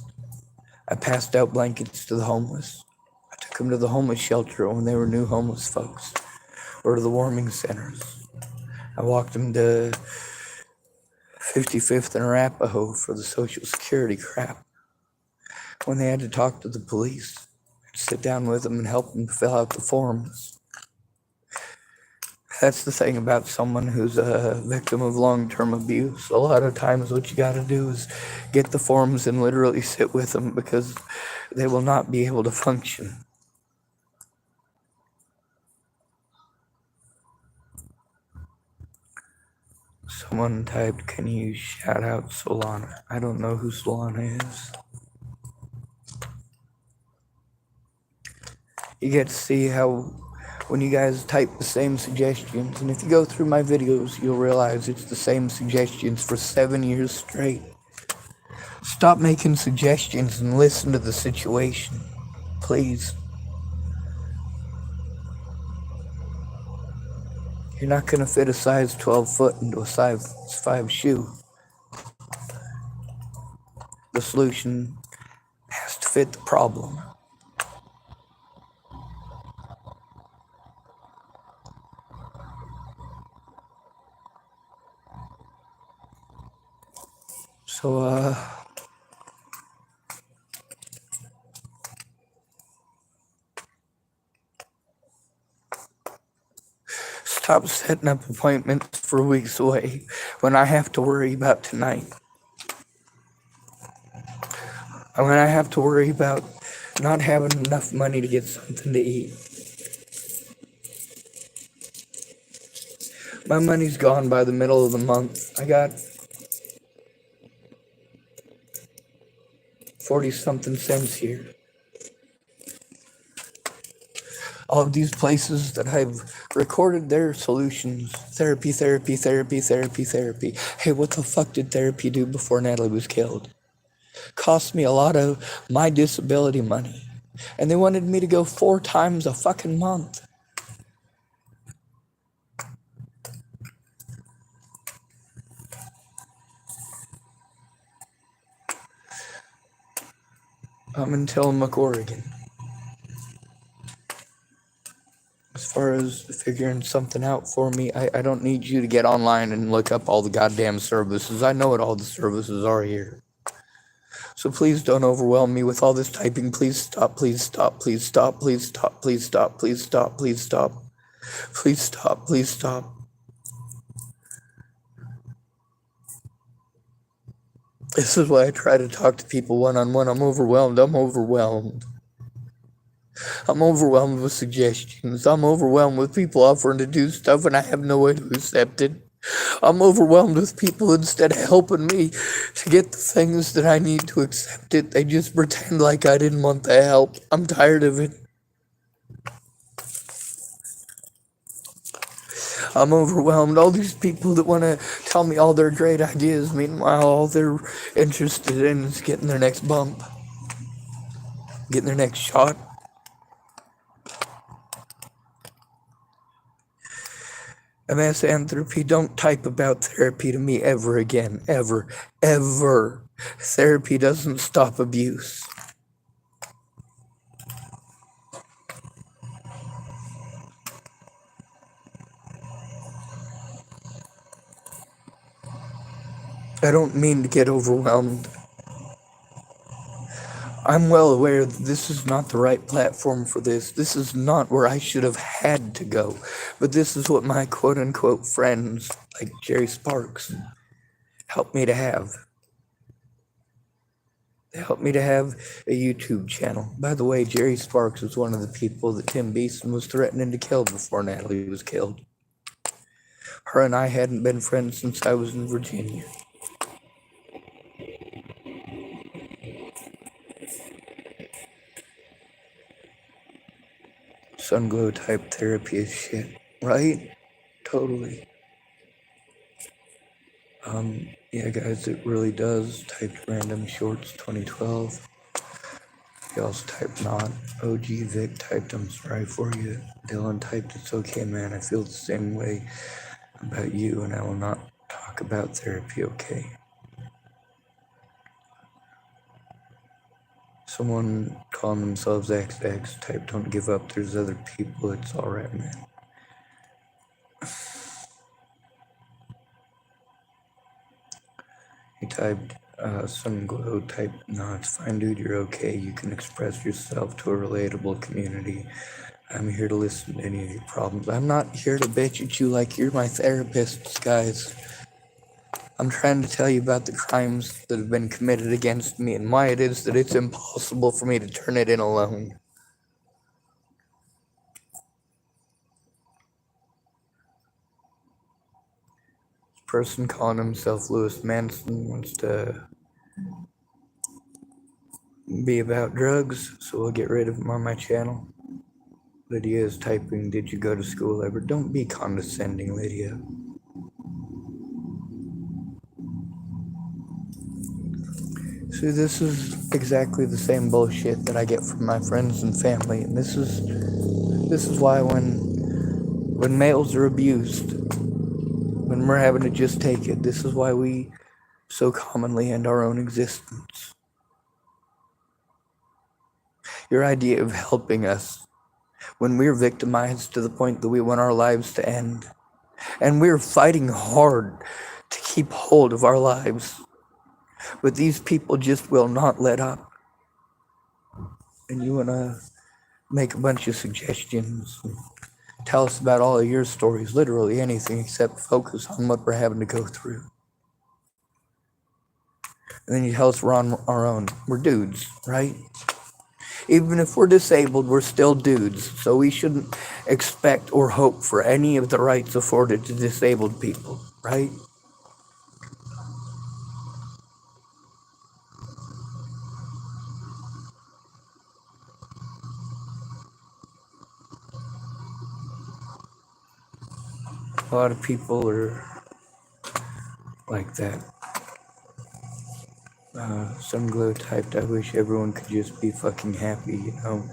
I passed out blankets to the homeless. I took them to the homeless shelter when they were new homeless folks, or to the warming centers. I walked them to 55th and Arapahoe for the Social Security crap. When they had to talk to the police, I'd sit down with them and help them fill out the forms. That's the thing about someone who's a victim of long-term abuse. A lot of times what you gotta do is get the forms and literally sit with them because they will not be able to function. Someone typed, can you shout out Solana? I don't know who Solana is. You get to see how when you guys type the same suggestions, and if you go through my videos, you'll realize it's the same suggestions for 7 years straight. Stop making suggestions and listen to the situation, please. You're not going to fit a size 12 foot into a size 5 shoe. The solution has to fit the problem. So, stop setting up appointments for weeks away when I have to worry about tonight. And when I have to worry about not having enough money to get something to eat. My money's gone by the middle of the month. I got 40 something cents here. All of these places that I've recorded their solutions. Therapy. Hey, what the fuck did therapy do before Natalie was killed? Cost me a lot of my disability money. And they wanted me to go 4 times a fucking month. I'm in Tillamook, Oregon. As far as figuring something out for me, I don't need you to get online and look up all the goddamn services. I know what all the services are here. So please don't overwhelm me with all this typing. Please stop, please stop, please stop, please stop, please stop, please stop, please stop. Please stop, please stop. This is why I try to talk to people one-on-one. I'm overwhelmed. I'm overwhelmed with suggestions. I'm overwhelmed with people offering to do stuff and I have no way to accept it. I'm overwhelmed with people instead of helping me to get the things that I need to accept it. They just pretend like I didn't want the help. I'm tired of it. I'm overwhelmed. All these people that want to tell me all their great ideas, meanwhile, all they're interested in is getting their next bump, getting their next shot. MS Anthropy, don't type about therapy to me ever again. Ever. Ever. Therapy doesn't stop abuse. I don't mean to get overwhelmed. I'm well aware that this is not the right platform for this. This is not where I should have had to go. But this is what my quote-unquote friends, like Jerry Sparks, helped me to have. They helped me to have a YouTube channel. By the way, Jerry Sparks was one of the people that Tim Beeson was threatening to kill before Natalie was killed. Her and I hadn't been friends since I was in Virginia. Sunglow type therapy is shit, right? Totally. Yeah, guys, it really does. Typed random shorts 2012. He also typed not. OG Vic typed I'm sorry for you. Dylan typed it's okay, man. I feel the same way about you, and I will not talk about therapy, okay? Someone calling themselves XX typed don't give up. There's other people. It's alright, man. He typed, Sunglow typed, no, it's fine, dude, you're okay. You can express yourself to a relatable community. I'm here to listen to any of your problems. I'm not here to bitch at you like you're my therapists, guys. I'm trying to tell you about the crimes that have been committed against me and why it is that it's impossible for me to turn it in alone. Person calling himself Lewis Manson wants to be about drugs, so we'll get rid of him on my channel. Lydia is typing, did you go to school ever? Don't be condescending, Lydia. See, this is exactly the same bullshit that I get from my friends and family, and this is why when when males are abused, when we're having to just take it. This is why we so commonly end our own existence. Your idea of helping us when we're victimized to the point that we want our lives to end, and we're fighting hard to keep hold of our lives, but these people just will not let up. And you want to make a bunch of suggestions and tell us about all of your stories, literally anything except focus on what we're having to go through. And then you tell us we're on our own. We're dudes, right? Even if we're disabled, we're still dudes. So we shouldn't expect or hope for any of the rights afforded to disabled people, right? A lot of people are like that. Some glow typed, I wish everyone could just be fucking happy, you know?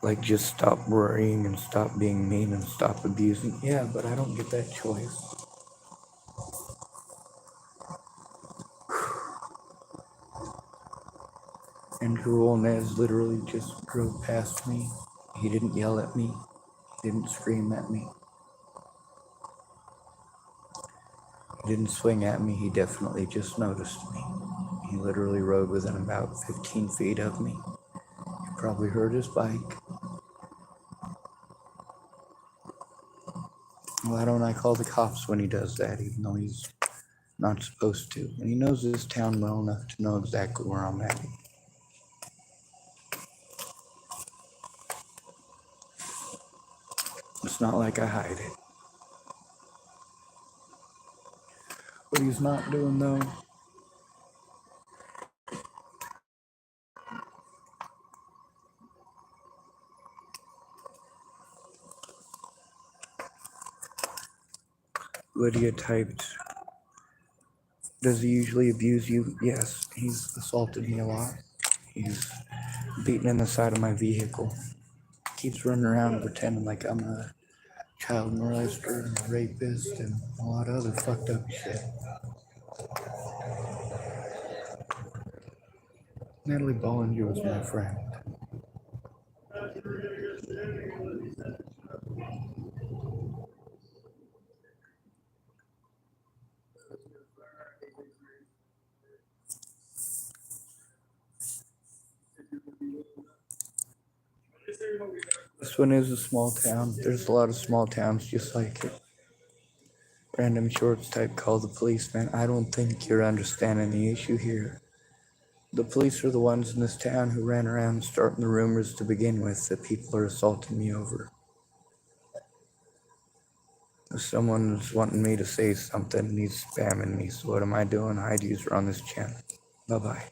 Like, just stop worrying and stop being mean and stop abusing. Yeah, but I don't get that choice. Andrew Olnez literally just drove past me. He didn't yell at me. He didn't scream at me. He didn't swing at me. He definitely just noticed me. He literally rode within about 15 feet of me. You probably heard his bike. Why don't I call the cops when he does that, even though he's not supposed to? And he knows this town well enough to know exactly where I'm at. It's not like I hide it. What he's not doing, though, Lydia typed, does he usually abuse you? Yes, he's assaulted me a lot. He's beaten in the side of my vehicle. Keeps running around pretending like I'm a child molester and a rapist and a lot of other fucked up shit. Natalie Bollinger was my friend. This one is a small town. There's a lot of small towns just like it. Random shorts type, call the police, man. I don't think you're understanding the issue here. The police are the ones in this town who ran around starting the rumors to begin with that people are assaulting me over. If someone's wanting me to say something and he's spamming me, so what am I doing? Hide user on this channel. Bye-bye.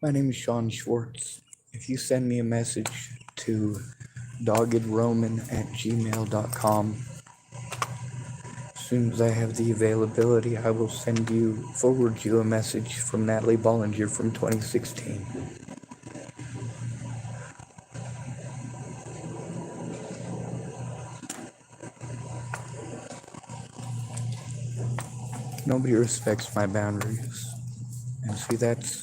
My name is Sean Schwartz. If you send me a message to doggedroman@gmail.com, as soon as I have the availability, I will forward you a message from Natalie Bollinger from 2016. Nobody respects my boundaries. And see, that's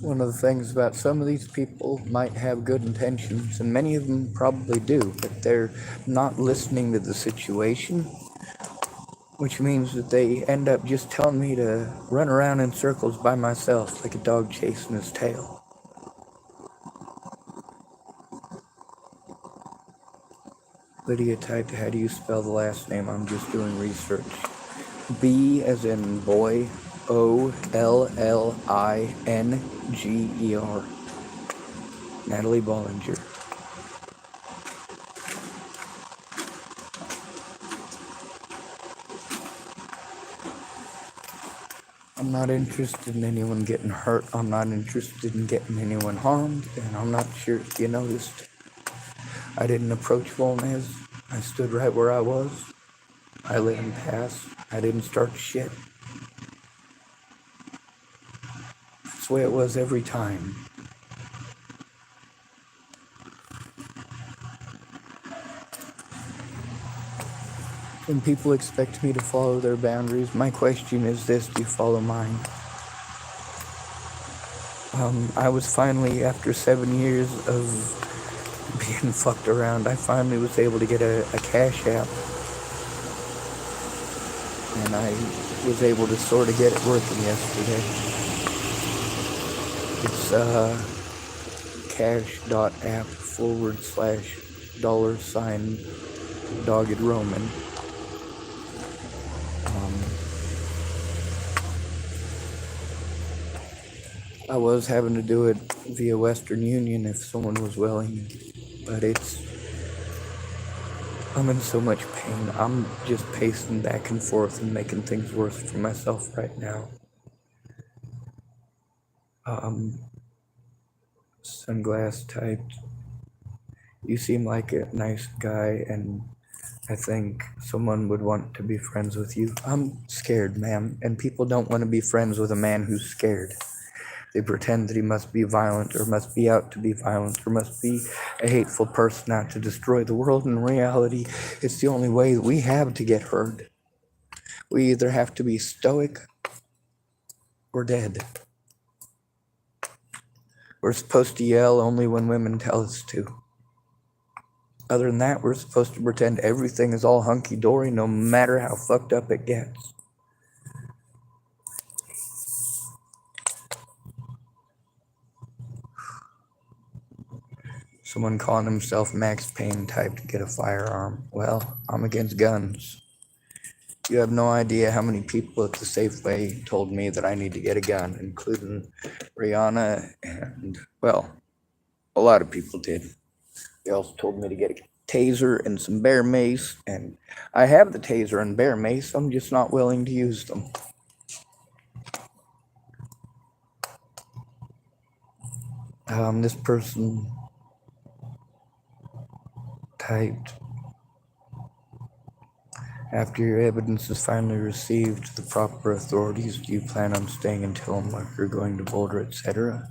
one of the things about some of these people might have good intentions, and many of them probably do, but they're not listening to the situation, which means that they end up just telling me to run around in circles by myself like a dog chasing his tail. Lydia typed, how do you spell the last name? I'm just doing research. B as in boy, Ollinger. Natalie Bollinger. I'm not interested in anyone getting hurt. I'm not interested in getting anyone harmed. And I'm not sure if you noticed, I didn't approach Volnez. I stood right where I was. I let him pass. I didn't start shit. That's the way it was every time. When people expect me to follow their boundaries, my question is this: do you follow mine? I was finally, after 7 years of being fucked around, I finally was able to get a Cash App. And I was able to sort of get it working yesterday. It's cash.app/$Dogged Roman. I was having to do it via Western Union if someone was willing, but I'm in so much pain. I'm just pacing back and forth and making things worse for myself right now. Sunglass typed, you seem like a nice guy, and I think someone would want to be friends with you. I'm scared, ma'am, and people don't want to be friends with a man who's scared. They pretend that he must be violent, or must be out to be violent, or must be a hateful person out to destroy the world. In reality, it's the only way that we have to get heard. We either have to be stoic or dead. We're supposed to yell only when women tell us to. Other than that, we're supposed to pretend everything is all hunky-dory no matter how fucked up it gets. Someone calling himself Max Payne type to get a firearm. Well, I'm against guns. You have no idea how many people at the Safeway told me that I need to get a gun, including Rihanna and, well, a lot of people did. They also told me to get a taser and some bear mace, and I have the taser and bear mace. I'm just not willing to use them. This person typed, after your evidence is finally received to the proper authorities, do you plan on staying until you're going to Boulder, etc.?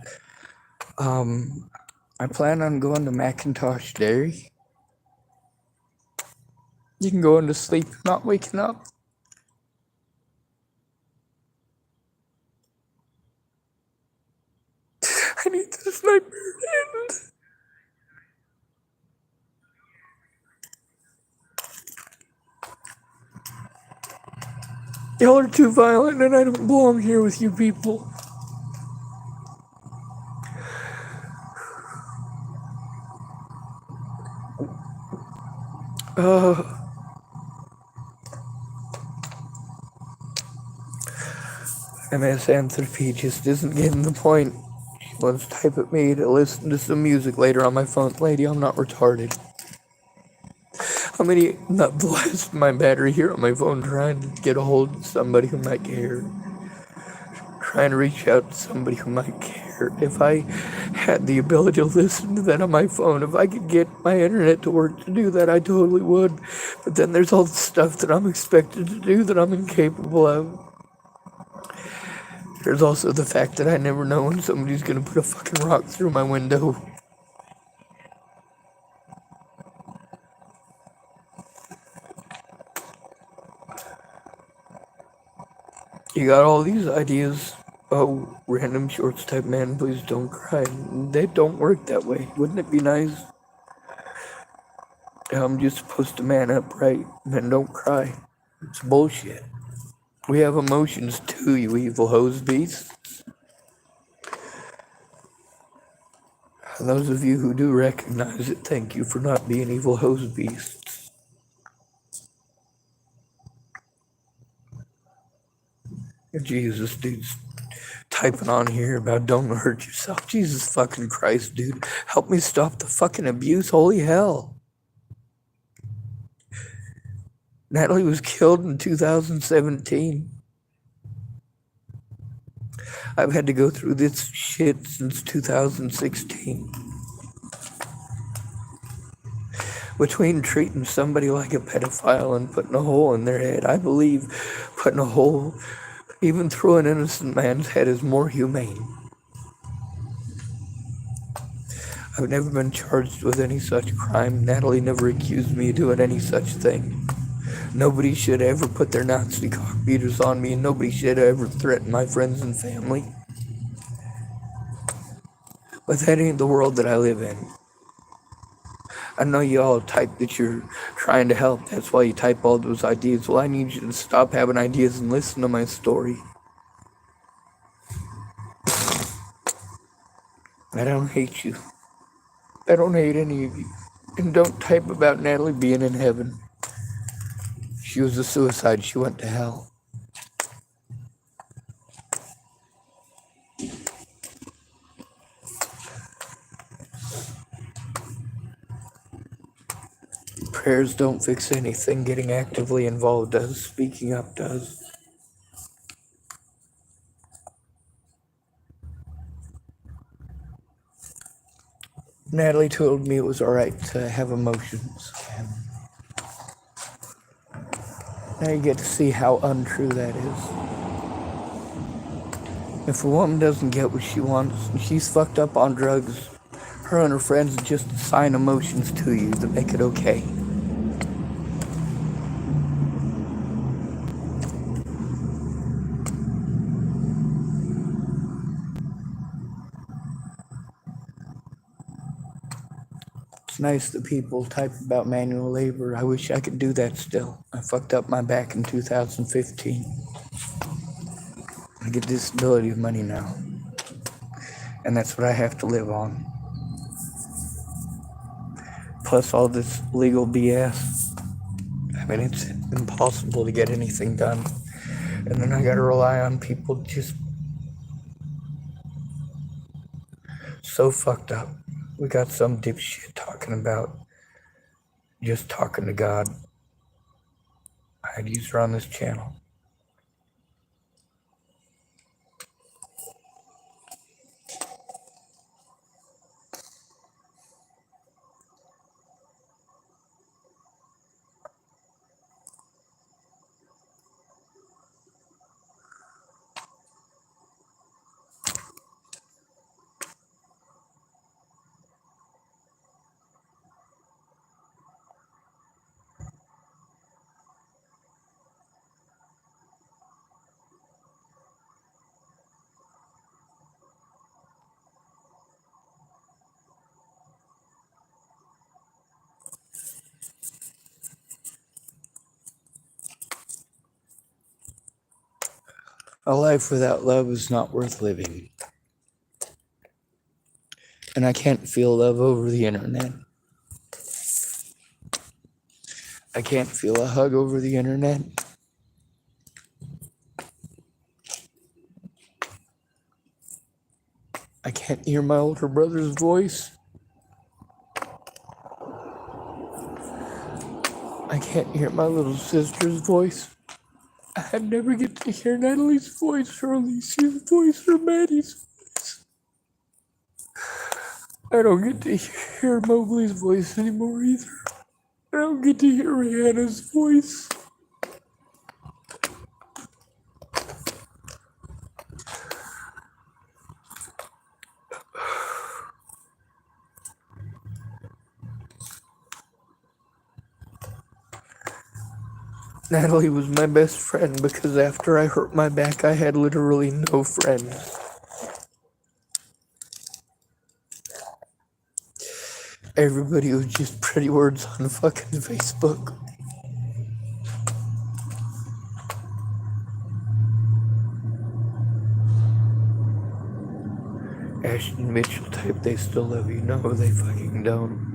I plan on going to Macintosh Dairy. You can go into sleep, not waking up. I need this nightmare to end. Y'all are too violent, and I don't belong here with you people. Misanthropy just isn't getting the point. She wants to type at me to listen to some music later on my phone. Lady, I'm not retarded. Not blast my battery here on my phone trying to get a hold of somebody who might care. Trying to reach out to somebody who might care. If I had the ability to listen to that on my phone, if I could get my internet to work to do that, I totally would. But then there's all the stuff that I'm expected to do that I'm incapable of. There's also the fact that I never know when somebody's gonna put a fucking rock through my window. You got all these ideas. Oh, random shorts type man, please don't cry. They don't work that way. Wouldn't it be nice? I'm just supposed to man up, right? Men don't cry. It's bullshit. We have emotions too, you evil hose beasts. Those of you who do recognize it, thank you for not being evil hose beasts. Jesus, dude's typing on here about don't hurt yourself. Jesus fucking Christ, dude. Help me stop the fucking abuse. Holy hell. Natalie was killed in 2017. I've had to go through this shit since 2016. Between treating somebody like a pedophile and putting a hole in their head, I believe putting a hole even through an innocent man's head is more humane. I've never been charged with any such crime. Natalie never accused me of doing any such thing. Nobody should ever put their Nazi cockbeaters on me, and nobody should ever threaten my friends and family. But that ain't the world that I live in. I know you all type that you're trying to help. That's why you type all those ideas. Well, I need you to stop having ideas and listen to my story. I don't hate you. I don't hate any of you. And don't type about Natalie being in heaven. She was a suicide. She went to hell. Prayers don't fix anything. Getting actively involved does. Speaking up does. Natalie told me it was alright to have emotions. And now you get to see how untrue that is. If a woman doesn't get what she wants and she's fucked up on drugs, her and her friends just assign emotions to you to make it okay. It's nice that people type about manual labor. I wish I could do that still. I fucked up my back in 2015. I get disability money now. And that's what I have to live on. Plus all this legal BS. I mean, it's impossible to get anything done. And then I gotta rely on people just so fucked up. We got some dipshit talking about just talking to God. I'd use her on this channel. A life without love is not worth living. And I can't feel love over the internet. I can't feel a hug over the internet. I can't hear my older brother's voice. I can't hear my little sister's voice. I never get to hear Natalie's voice or Alicia's voice or Maddie's voice. I don't get to hear Mowgli's voice anymore either. I don't get to hear Rihanna's voice. Natalie was my best friend because after I hurt my back, I had literally no friends. Everybody was just pretty words on fucking Facebook. Ashton Mitchell type, they still love you. No, they fucking don't.